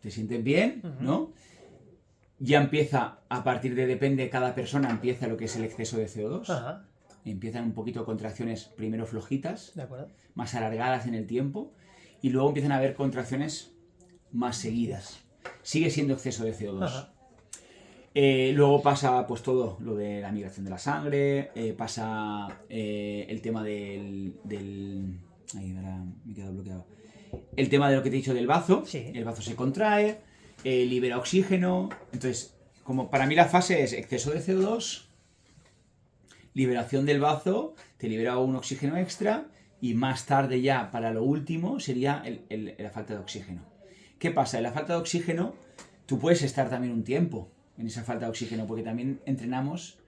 te sientes bien, ¿no? ya empieza, a partir de, depende, cada persona empieza lo que es el exceso de CO2. Ajá, Empiezan un poquito contracciones primero flojitas, de acuerdo. más alargadas en el tiempo, y luego empiezan a haber contracciones más seguidas. Sigue siendo exceso de CO2. Ajá. Luego pasa pues todo lo de la migración de la sangre, pasa el tema Ahí ahora me he quedado bloqueado. El tema de lo que te he dicho del bazo. Sí. El bazo se contrae, libera oxígeno. Entonces, como para mí la fase es exceso de CO2, liberación del bazo, te libera un oxígeno extra, y más tarde ya, para lo último, sería la falta de oxígeno. ¿Qué pasa? En la falta de oxígeno, tú puedes estar también un tiempo en esa falta de oxígeno, porque también entrenamos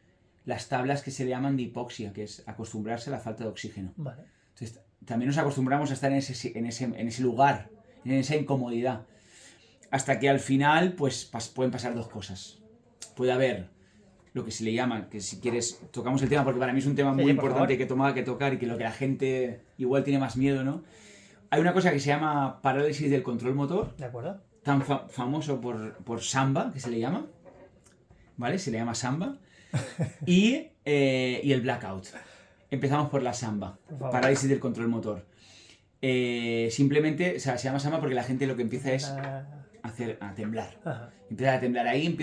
las tablas que se le llaman de hipoxia, que es acostumbrarse a la falta de oxígeno. Vale. Entonces, también nos acostumbramos a estar en ese lugar, en esa incomodidad, hasta que al final pues pueden pasar dos cosas. Puede haber lo que se le llama, que si quieres tocamos el tema porque para mí es un tema muy importante que tocar y que lo que la gente igual tiene más miedo, ¿no? Hay una cosa que se llama parálisis del control motor. De acuerdo. Tan famoso por Samba, que se le llama, ¿vale? Se le llama Samba. Y el blackout. Empezamos por la Samba, Por favor. parálisis del control motor. Simplemente, o sea, se llama Samba porque la gente lo que empieza es a temblar. Ajá. Empieza a temblar. Ahí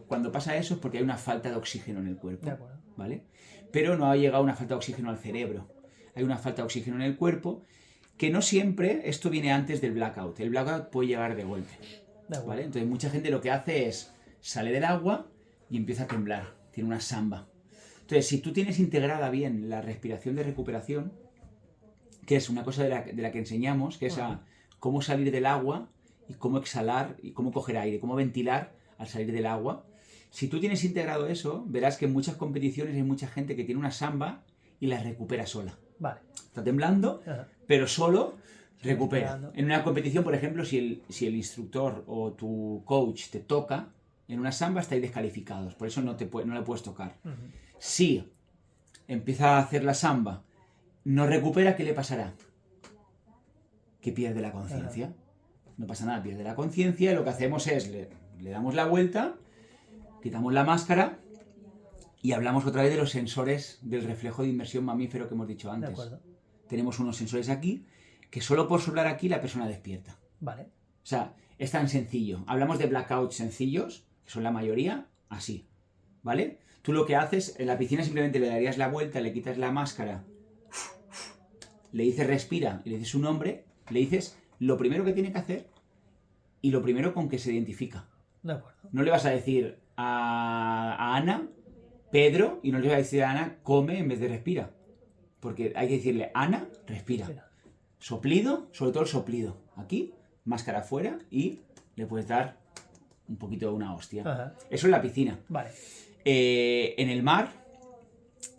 cuando pasa eso es porque hay una falta de oxígeno en el cuerpo. De acuerdo. ¿Vale? Pero no ha llegado una falta de oxígeno al cerebro. Hay una falta de oxígeno en el cuerpo, que no siempre, esto viene antes del blackout. El blackout puede llegar de golpe. De acuerdo. ¿Vale? Entonces mucha gente lo que hace es, sale del agua y empieza a temblar. Tiene una Samba. Entonces, si tú tienes integrada bien la respiración de recuperación, que es una cosa de la que enseñamos, que es a cómo salir del agua y cómo exhalar y cómo coger aire, cómo ventilar al salir del agua. Si tú tienes integrado eso, verás que en muchas competiciones hay mucha gente que tiene una Samba y la recupera sola. Vale. Está temblando, Ajá. pero solo recupera. Recuperando. En una competición, por ejemplo, si el instructor o tu coach te toca en una Samba, estáis descalificados. Por eso no le puedes tocar. Ujú. Si empieza a hacer la Samba, no recupera, ¿qué le pasará? Que pierde la conciencia. No pasa nada, pierde la conciencia. Lo que hacemos es, le damos la vuelta, quitamos la máscara y hablamos otra vez de los sensores del reflejo de inmersión mamífero que hemos dicho De antes. acuerdo. Tenemos unos sensores aquí, que solo por soplar aquí la persona despierta. Vale. O sea, es tan sencillo. Hablamos de blackouts sencillos, que son la mayoría, así. ¿Vale? Tú lo que haces, en la piscina simplemente le darías la vuelta, le quitas la máscara, le dices respira y le dices su nombre, le dices lo primero que tiene que hacer y lo primero con que se identifica. De acuerdo. No le vas a decir a Ana, Pedro, y no le vas a decir a Ana, come en vez de respira. Porque hay que decirle, Ana, respira. Mira. Soplido, sobre todo el soplido. Aquí, máscara afuera y le puedes dar un poquito de una hostia. Ajá. Eso en la piscina. Vale. En el mar,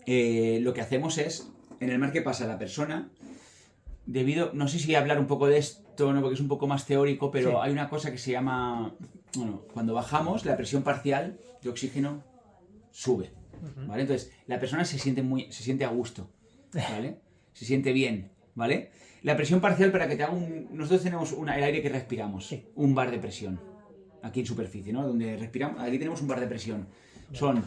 lo que hacemos es, en el mar, ¿qué pasa? La persona, no sé si hablar un poco de esto, ¿no? Porque es un poco más teórico, pero Sí. hay una cosa que se llama, bueno, cuando bajamos, la presión parcial de oxígeno sube, ¿vale? Entonces, la persona se siente a gusto, ¿vale? Se siente bien, ¿vale? La presión parcial, para que te haga nosotros tenemos el aire que respiramos, Sí. un bar de presión, aquí en superficie, ¿no? Donde respiramos, aquí tenemos un bar de presión. Son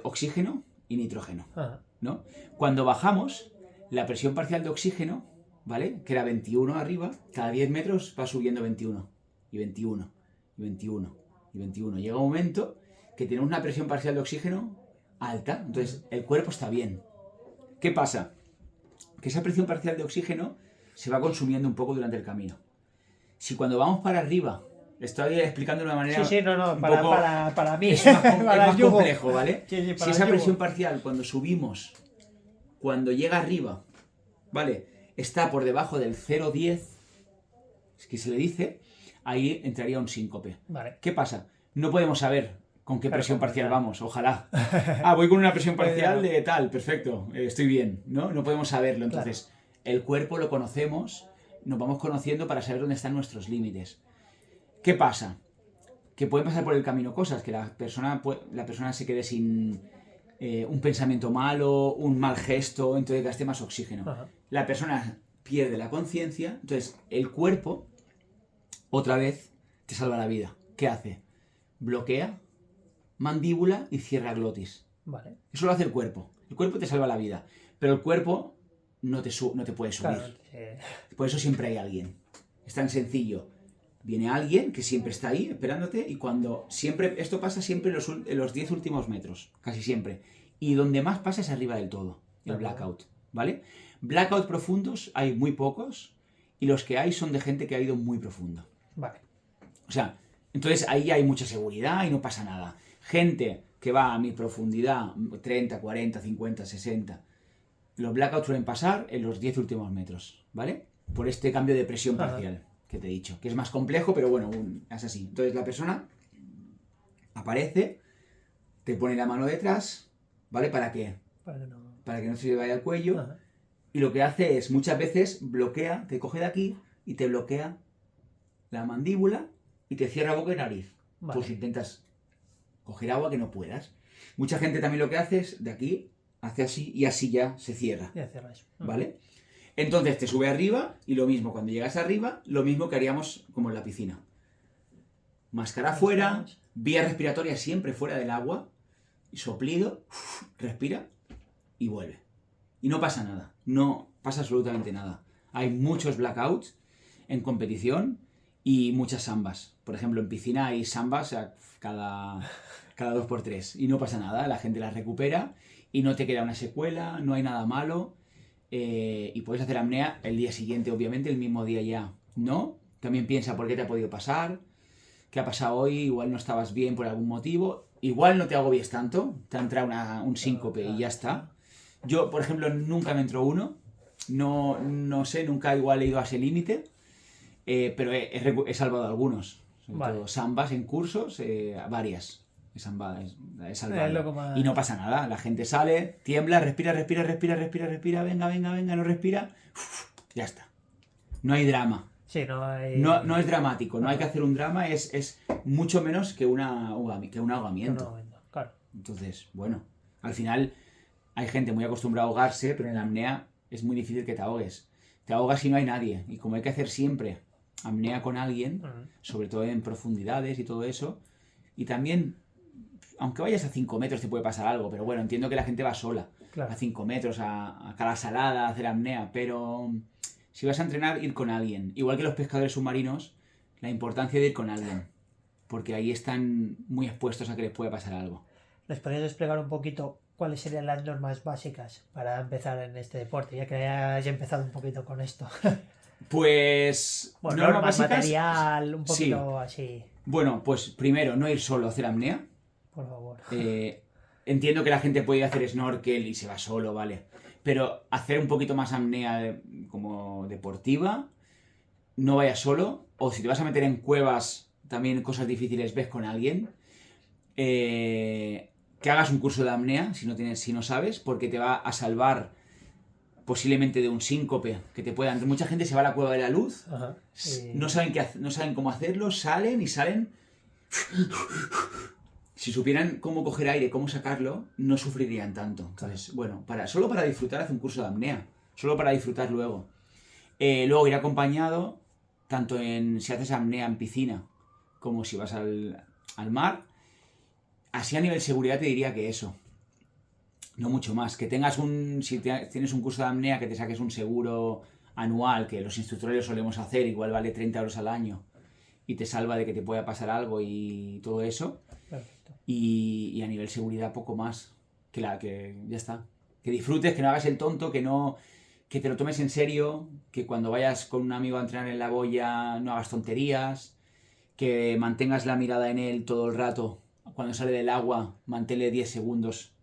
oxígeno y nitrógeno, Ajá. ¿no? Cuando bajamos, la presión parcial de oxígeno, ¿vale? Que era 21 arriba, cada 10 metros va subiendo 21, y 21, y 21, y 21. Llega un momento que tenemos una presión parcial de oxígeno alta, entonces el cuerpo está bien. ¿Qué pasa? Que esa presión parcial de oxígeno se va consumiendo un poco durante el camino. Si cuando vamos para arriba, estoy explicando de una manera Sí, no, un para, poco... para mí. Es más, Para es más el yugo. complejo, ¿vale? Sí, Si para esa el yugo. presión parcial, cuando subimos, cuando llega arriba, ¿vale? Está por debajo del 0,10, es que se le dice, ahí entraría un síncope. Vale. ¿Qué pasa? No podemos saber con qué Pero presión con parcial parcial. vamos, ojalá. Voy con una presión parcial Pues ya. de tal, perfecto, estoy bien, ¿no? No podemos saberlo, entonces el cuerpo lo conocemos, nos vamos conociendo para saber dónde están nuestros límites. ¿Qué pasa? Que pueden pasar por el camino cosas, que la persona se quede sin un pensamiento malo, un mal gesto, entonces gaste más oxígeno. Ajá. La persona pierde la conciencia, entonces el cuerpo otra vez te salva la vida. ¿Qué hace? bloquea, mandíbula y cierra glotis. Vale. Eso lo hace el cuerpo. El cuerpo te salva la vida, pero el cuerpo no te puede subir. Claro, Por eso siempre hay alguien. Es tan sencillo. Viene alguien que siempre está ahí esperándote y esto pasa siempre en los 10 últimos metros, casi siempre. Y donde más pasa es arriba del todo, el blackout, ¿vale? Blackout profundos hay muy pocos y los que hay son de gente que ha ido muy profundo. Vale. O sea, entonces ahí hay mucha seguridad y no pasa nada. Gente que va a mi profundidad, 30, 40, 50, 60, los blackouts suelen pasar en los 10 últimos metros, ¿vale? Por este cambio de presión parcial que te he dicho, que es más complejo, pero bueno, es así. Entonces la persona aparece, te pone la mano detrás, ¿vale? ¿Para qué? Para que no se le vaya al cuello. Ajá. Y lo que hace es, muchas veces, bloquea, te coge de aquí y te bloquea la mandíbula y te cierra boca y nariz. Vale. Pues intentas coger agua que no puedas. Mucha gente también lo que hace es, de aquí, hace así y así ya se cierra. Ya cierra eso. ¿Vale? Entonces te sube arriba y lo mismo, cuando llegas arriba, lo mismo que haríamos como en la piscina. Máscara afuera, vía respiratoria siempre fuera del agua, y soplido, respira y vuelve. Y no pasa nada, no pasa absolutamente nada. Hay muchos blackouts en competición y muchas sambas. Por ejemplo, en piscina hay sambas cada 2x3 y no pasa nada, la gente las recupera y no te queda una secuela, no hay nada malo. Y puedes hacer apnea el día siguiente, obviamente, el mismo día ya. ¿No? También piensa por qué te ha podido pasar, qué ha pasado hoy, igual no estabas bien por algún motivo, igual no te agobies tanto, te ha entrado un síncope y ya está. Yo, por ejemplo, nunca me entró uno, no sé, nunca igual he ido a ese límite, pero he salvado algunos, sobre todo sambas en cursos, varias. He salvado. Y no pasa nada, la gente sale, tiembla, respira, venga, no respira, ya está. No hay drama. Sí, no es dramático, no hay que hacer un drama, es mucho menos que un ahogamiento. Claro. Entonces, bueno, al final hay gente muy acostumbrada a ahogarse, pero en la apnea es muy difícil que te ahogues. Te ahogas si no hay nadie. Y como hay que hacer siempre apnea con alguien, sobre todo en profundidades y todo eso, y también, aunque vayas a 5 metros te puede pasar algo, pero bueno, entiendo que la gente va sola, a 5 metros, a Cala Salada, a hacer apnea, pero si vas a entrenar, ir con alguien. Igual que los pescadores submarinos, la importancia de ir con alguien, porque ahí están muy expuestos a que les pueda pasar algo. ¿Les podrías explicar un poquito cuáles serían las normas básicas para empezar en este deporte, ya que hayas empezado un poquito con esto? Pues... Bueno, normas básicas, material, un poquito así. Bueno, pues primero, no ir solo a hacer apnea. Por favor. Entiendo que la gente puede hacer snorkel y se va solo, ¿vale? Pero hacer un poquito más apnea como deportiva, no vayas solo. O si te vas a meter en cuevas, también cosas difíciles, ves con alguien. Que hagas un curso de apnea, si no sabes, porque te va a salvar posiblemente de un síncope que te pueda... Mucha gente se va a la cueva de la luz, no saben cómo hacerlo, salen. Si supieran cómo coger aire, cómo sacarlo, no sufrirían tanto. Entonces, bueno, solo para disfrutar hace un curso de apnea. Solo para disfrutar luego. Luego ir acompañado, tanto si haces apnea en piscina, como si vas al mar. Así a nivel seguridad te diría que eso. No mucho más. Que tengas si tienes un curso de apnea, que te saques un seguro anual, que los instructores lo solemos hacer, igual vale 30 euros al año. Y te salva de que te pueda pasar algo y todo eso. Perfecto. Y a nivel seguridad poco más. Que ya está. Que disfrutes, que no hagas el tonto, que te lo tomes en serio, que cuando vayas con un amigo a entrenar en la boya no hagas tonterías, que mantengas la mirada en él todo el rato. Cuando sale del agua, manténle 10 segundos,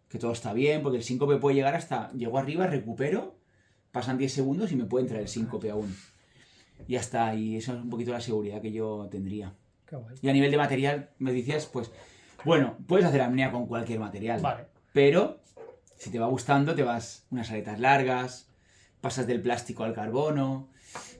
que todo está bien, porque el síncope puede llegar hasta... Llego arriba, recupero, pasan 10 segundos y me puede entrar el síncope aún. Y ya está, y eso es un poquito la seguridad que yo tendría. Qué guay. Y a nivel de material, me decías, pues... Bueno, puedes hacer apnea con cualquier material. Vale. Pero, si te va gustando, te vas unas aletas largas, pasas del plástico al carbono,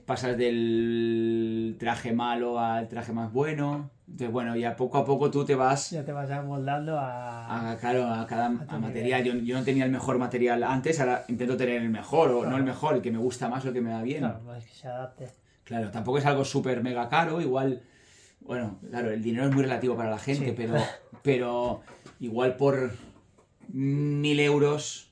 pasas del traje malo al traje más bueno. Entonces, bueno, ya poco a poco tú te vas... Ya te vas amoldando a cada material. Yo no tenía el mejor material antes, ahora intento tener el mejor, o no el mejor, el que me gusta más o el que me da bien. Claro, no es que se adapte. Claro, tampoco es algo súper mega caro, igual Bueno, claro, el dinero es muy relativo para la gente, Sí. pero igual por 1.000 euros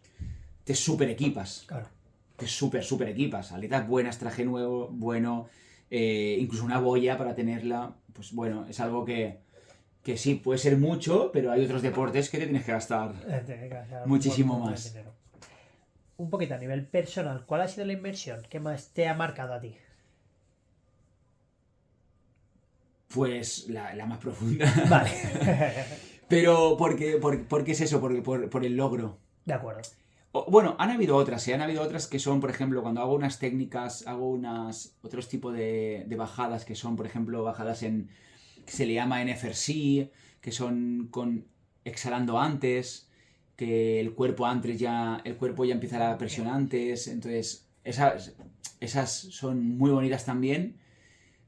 te super equipas. Claro. Te super equipas. Aletas buenas, traje nuevo, bueno, incluso una boya para tenerla. Pues bueno, es algo que sí, puede ser mucho, pero hay otros deportes que te tienes que gastar Tiene que gastar un muchísimo montón de más. dinero. Un poquito a nivel personal, ¿cuál ha sido la inversión que más te ha marcado a ti? Pues la más profunda. Vale. Pero ¿por qué es eso? Por el logro. De acuerdo. Bueno, han habido otras, ¿eh? Han habido otras que son, por ejemplo, cuando hago unas técnicas, hago otros tipos de bajadas que son, por ejemplo, bajadas que se le llama NFRC, que son exhalando antes, que el cuerpo ya empieza la presión antes, entonces esas son muy bonitas también,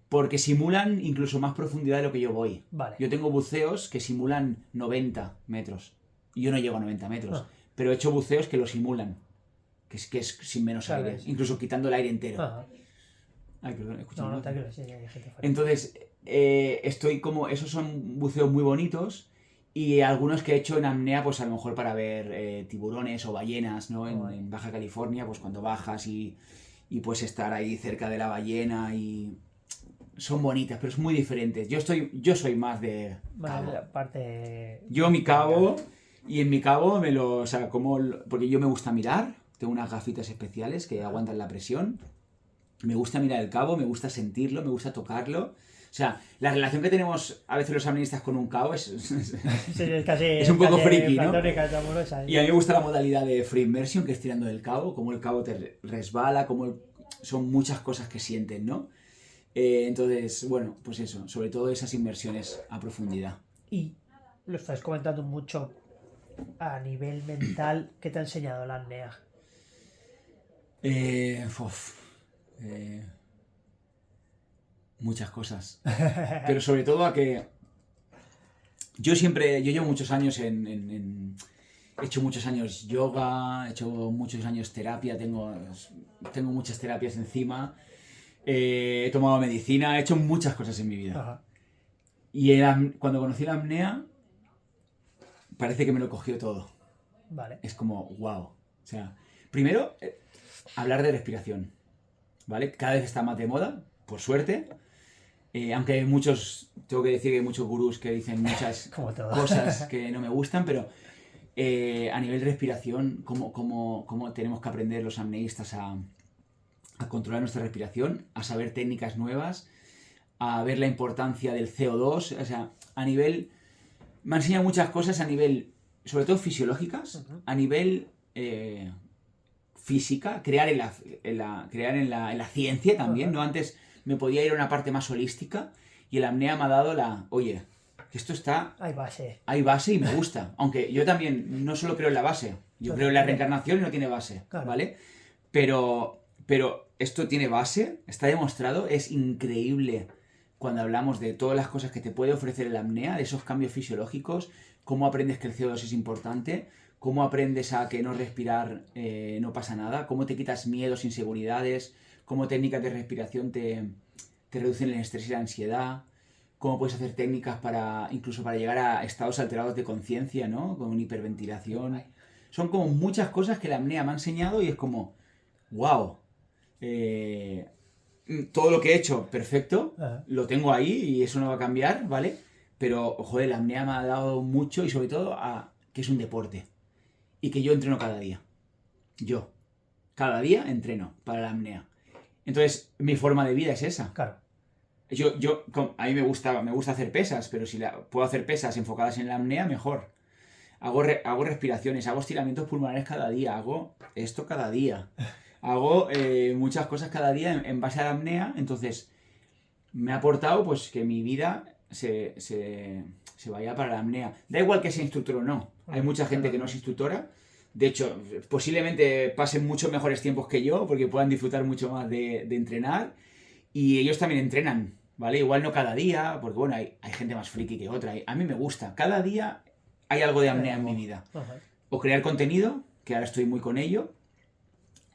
porque simulan incluso más profundidad de lo que yo voy. Vale. Yo tengo buceos que simulan 90 metros, y yo no llego a 90 metros. Ah. Pero he hecho buceos que lo simulan. Que es sin menos Claro, aire. sí. Incluso quitando el aire entero. Ajá. Ay, perdón, escucha. No, tranquilo, sí, hay gente fuera. Entonces, esos son buceos muy bonitos. Y algunos que he hecho en apnea, pues a lo mejor para ver tiburones o ballenas, ¿no? En Baja California, pues cuando bajas y puedes estar ahí cerca de la ballena y... Son bonitas, pero es muy diferentes. Yo soy más de Más cabo. la parte... Yo mi cabo, y en mi cabo o sea, porque yo me gusta mirar, tengo unas gafitas especiales que aguantan la presión, me gusta mirar el cabo, me gusta sentirlo, me gusta tocarlo. O sea, la relación que tenemos a veces los apneistas con un cabo es Sí, es casi... es un poco casi friki, ¿no? platónica, es amorosa. Y a mí me gusta la modalidad de free immersion, que es tirando del cabo, cómo el cabo te resbala, son muchas cosas que sienten, ¿no? Entonces, bueno, pues eso, sobre todo esas inmersiones a profundidad. Y lo estás comentando mucho a nivel mental. ¿Qué te ha enseñado la apnea? Muchas cosas. Pero sobre todo a que yo llevo muchos años he hecho muchos años yoga, he hecho muchos años terapia, tengo muchas terapias encima, he tomado medicina, he hecho muchas cosas en mi vida. Ajá. Y cuando conocí la apnea, parece que me lo cogió todo. Vale. Es como, wow. O sea, primero, hablar de respiración, ¿vale? Cada vez está más de moda, por suerte. Aunque hay tengo que decir que hay muchos gurús que dicen muchas Como todo. cosas que no me gustan, pero a nivel de respiración, cómo tenemos que aprender los apneístas a controlar nuestra respiración, a saber técnicas nuevas, a ver la importancia del CO2, o sea, me ha enseñado muchas cosas a nivel, sobre todo fisiológicas, a nivel física, crear en la ciencia también, ¿no? Antes me podía ir a una parte más holística y el apnea me ha dado oye, que esto hay base y me gusta. Aunque yo también no solo creo en la base, yo creo en la reencarnación y no tiene base, claro. ¿vale? Pero esto tiene base, está demostrado, es increíble cuando hablamos de todas las cosas que te puede ofrecer el apnea, de esos cambios fisiológicos, cómo aprendes que el CO2 es importante, cómo aprendes a que no respirar no pasa nada, cómo te quitas miedos, inseguridades, cómo técnicas de respiración te reducen el estrés y la ansiedad, cómo puedes hacer técnicas incluso para llegar a estados alterados de conciencia, ¿no? Con hiperventilación. Son como muchas cosas que la apnea me ha enseñado y es como, wow. Todo lo que he hecho, perfecto, lo tengo ahí y eso no va a cambiar, ¿vale? Pero, joder, la apnea me ha dado mucho y sobre todo que es un deporte y que yo entreno cada día. Yo, cada día entreno para la apnea. Entonces, mi forma de vida es esa. Claro. A mí me gusta hacer pesas, pero si puedo hacer pesas enfocadas en la apnea, mejor. Hago respiraciones, hago estiramientos pulmonares cada día, hago esto cada día. Hago muchas cosas cada día en base a la apnea, entonces me ha aportado pues que mi vida se vaya para la apnea. Da igual que sea instructor o no. Hay mucha gente que no es instructora. De hecho, posiblemente pasen muchos mejores tiempos que yo, porque puedan disfrutar mucho más de entrenar. Y ellos también entrenan, ¿vale? Igual no cada día, porque bueno, hay gente más friki que otra. A mí me gusta. Cada día hay algo de apnea en mi vida. O crear contenido, que ahora estoy muy con ello,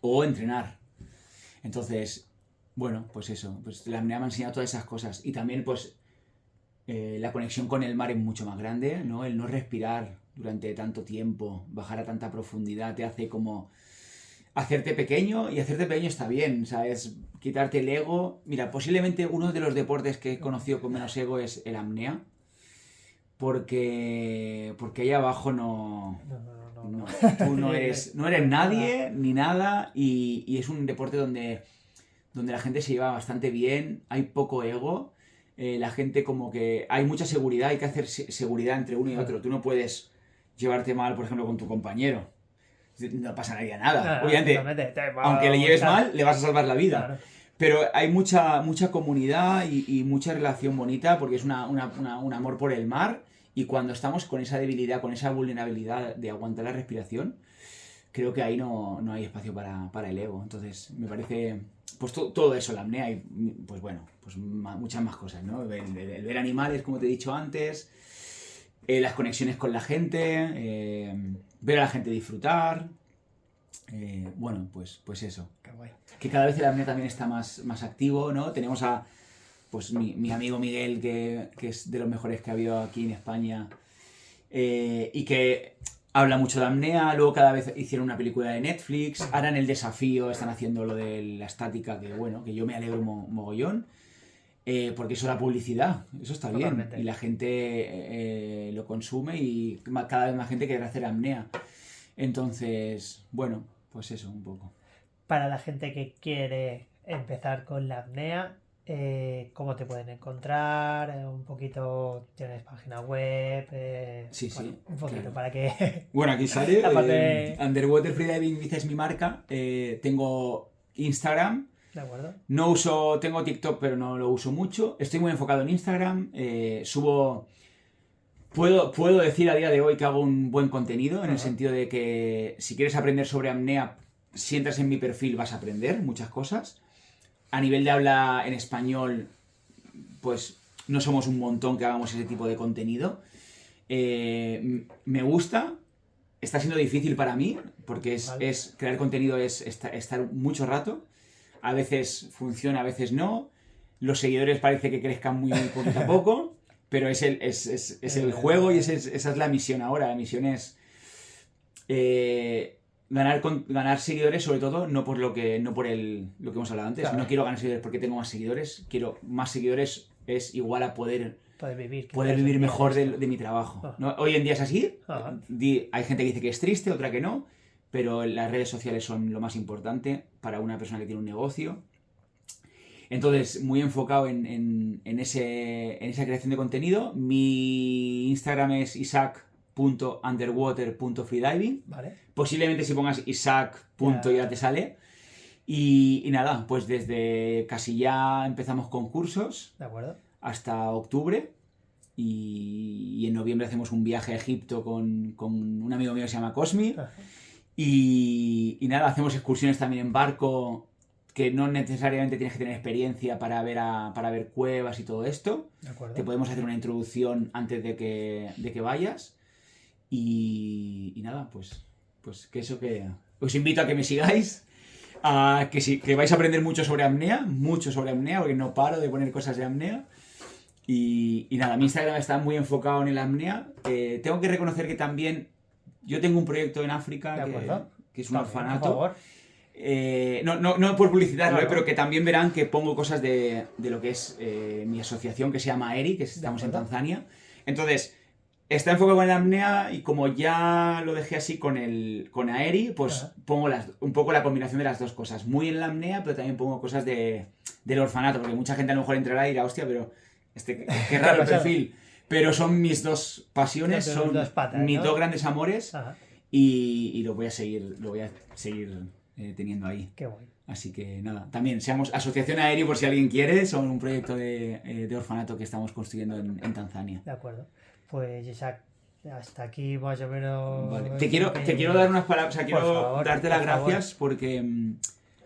o entrenar. Entonces, bueno, pues eso. Pues la apnea me ha enseñado todas esas cosas. Y también, pues, La conexión con el mar es mucho más grande, ¿no? El no respirar durante tanto tiempo, bajar a tanta profundidad, te hace como hacerte pequeño, y hacerte pequeño está bien, ¿sabes? Quitarte el ego. Mira, posiblemente uno de los deportes que he conocido con menos ego es el apnea, porque ahí abajo no, tú no eres nadie ni nada, y es un deporte donde la gente se lleva bastante bien, hay poco ego, la gente como que hay mucha seguridad, hay que hacer seguridad entre uno y otro. Tú no puedes llevarte mal, por ejemplo, con tu compañero. No pasaría nada. Obviamente, aunque le lleves mal, le vas a salvar la vida. Claro. Pero hay mucha comunidad y mucha relación bonita, porque es un amor por el mar. Y cuando estamos con esa debilidad, con esa vulnerabilidad de aguantar la respiración, creo que ahí no hay espacio para el ego. Entonces, me parece, pues todo eso, la apnea, y pues bueno, pues muchas más cosas, ¿no? El ver animales, como te he dicho antes, las conexiones con la gente, ver a la gente disfrutar. Bueno, pues eso. Qué guay. Que cada vez el apnea también está más activo, ¿no? Tenemos a pues mi amigo Miguel, que es de los mejores que ha habido aquí en España, y que habla mucho de apnea. Luego cada vez hicieron una película de Netflix, ahora en El Desafío están haciendo lo de la estática, que bueno, que yo me alegro mogollón, porque eso es la publicidad, eso está Totalmente. bien, y la gente lo consume, y cada vez más gente quiere hacer apnea. Entonces, bueno, pues eso un poco. Para la gente que quiere empezar con la apnea, ¿cómo te pueden encontrar? Un poquito, ¿tienes página web? Sí, bueno, sí, un poquito claro. para que... Bueno, aquí sale, La parte- Underwater Freediving es mi marca. Tengo Instagram. ¿De acuerdo? No uso, tengo TikTok, pero no lo uso mucho. Estoy muy enfocado en Instagram. Subo... Puedo decir a día de hoy que hago un buen contenido, en el sentido de que si quieres aprender sobre apnea, si entras en mi perfil vas a aprender muchas cosas. A nivel de habla en español, pues no somos un montón que hagamos ese tipo de contenido. Me gusta, está siendo difícil para mí, porque Vale. crear contenido es estar mucho rato. A veces funciona, a veces no. Los seguidores parece que crezcan muy poquito a poco, pero es el juego, y esa es la misión ahora. La misión es ganar seguidores, sobre todo, no por lo que hemos hablado antes. Claro. No quiero ganar seguidores porque tengo más seguidores, quiero más seguidores es igual a poder vivir mejor de mi trabajo, ¿no? Hoy en día es así. Ajá. Hay gente que dice que es triste, otra que no, pero las redes sociales son lo más importante para una persona que tiene un negocio. Entonces, muy enfocado en esa creación de contenido. Mi Instagram es isaac.underwater.freediving. Vale. Posiblemente si pongas Isaac. Ya te sale. Y nada, pues desde casi ya empezamos con cursos. De acuerdo. Hasta octubre, y en noviembre hacemos un viaje a Egipto con un amigo mío que se llama Cosmi. Ajá. Y nada, hacemos excursiones también en barco, que no necesariamente tienes que tener experiencia para ver cuevas y todo esto. De acuerdo. Te podemos hacer una introducción antes de que vayas. Y nada, pues que eso, que os invito a que me sigáis, a que vais a aprender mucho sobre apnea, porque no paro de poner cosas de apnea. Y nada, mi Instagram está muy enfocado en el apnea. Tengo que reconocer que también yo tengo un proyecto en África que es un orfanato. Por favor. No por publicitarlo, Claro. pero que también verán que pongo cosas de lo que es mi asociación, que se llama AERI, que estamos en Tanzania. Entonces, está enfocado en la apnea, y como ya lo dejé así con AERI, pues Ajá. pongo un poco la combinación de las dos cosas. Muy en la apnea, pero también pongo cosas del orfanato, porque mucha gente a lo mejor entrará y dirá, hostia, pero qué raro el perfil. Pero son mis dos pasiones, son dos patas, mis ¿no? dos grandes amores. Ajá. Y lo voy a seguir teniendo ahí. Qué guay. Así que nada, también seamos Asociación AERI, por si alguien quiere. Son un proyecto de orfanato que estamos construyendo en Tanzania. De acuerdo. Pues Isaac, hasta aquí más o menos. Vale. Te quiero dar unas palabras, o sea, quiero favor, darte por las favor. gracias porque,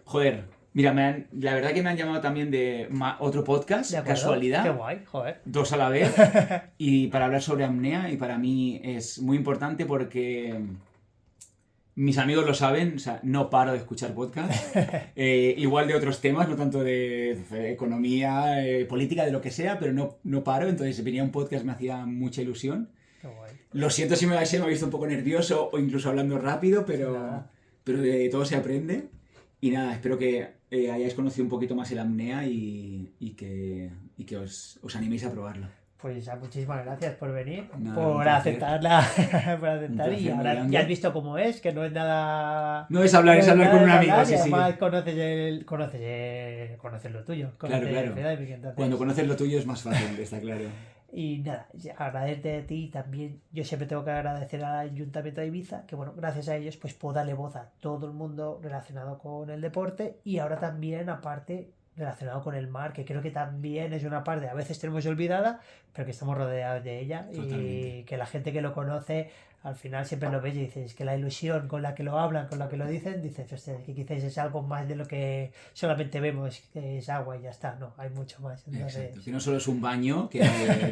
joder, mira, la verdad que me han llamado también de otro podcast, De acuerdo. casualidad. Qué guay, joder. Dos a la vez, y para hablar sobre apnea, y para mí es muy importante porque Mis amigos lo saben, o sea, no paro de escuchar podcast. Igual de otros temas, no tanto de economía, política, de lo que sea, pero no paro. Entonces venía un podcast, me hacía mucha ilusión. Qué guay. Lo siento si me habéis visto un poco nervioso o incluso hablando rápido, Nada. pero de todo se aprende. Y nada, espero que hayáis conocido un poquito más el apnea y que os animéis a probarlo. Pues ya, muchísimas gracias por venir, Nada, un por placer. aceptarla, por aceptar. Un placer Y muy ahora grande. ya has visto cómo es, que no es nada. No es hablar, es no hablar con un nada de amigo, hablar, sí, y sí. además conoces lo tuyo. Claro, Conoces claro. Fedaic, entonces. Cuando conoces lo tuyo es más fácil, está claro. Y nada, agradecerte a ti también. Yo siempre tengo que agradecer al Ayuntamiento de Ibiza, que bueno, gracias a ellos pues puedo darle voz a todo el mundo relacionado con el deporte y ahora también aparte relacionado con el mar, que creo que también es una parte a veces tenemos olvidada, pero que estamos rodeados de ella. Totalmente. Y que la gente que lo conoce al final siempre lo ves y dices que la ilusión con la que lo hablan, con la que lo dicen, dices, hostia, que quizás es algo más de lo que solamente vemos, que es agua y ya está, no, hay mucho más. Entonces, Exacto, que no solo es un baño, que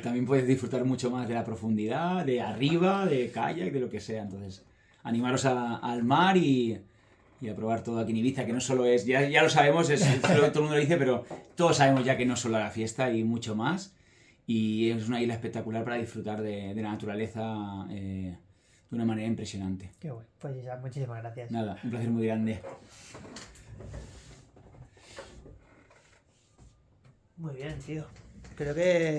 también puedes disfrutar mucho más de la profundidad, de arriba, de kayak, de lo que sea. Entonces, animaros al mar y a probar todo aquí en Ibiza, que no solo es, ya lo sabemos, todo el mundo lo dice, pero todos sabemos ya que no es solo la fiesta y mucho más. Y es una isla espectacular para disfrutar de la naturaleza de una manera impresionante. qué bueno, pues ya, muchísimas gracias. Nada, un placer muy grande. Muy bien, tío. Creo que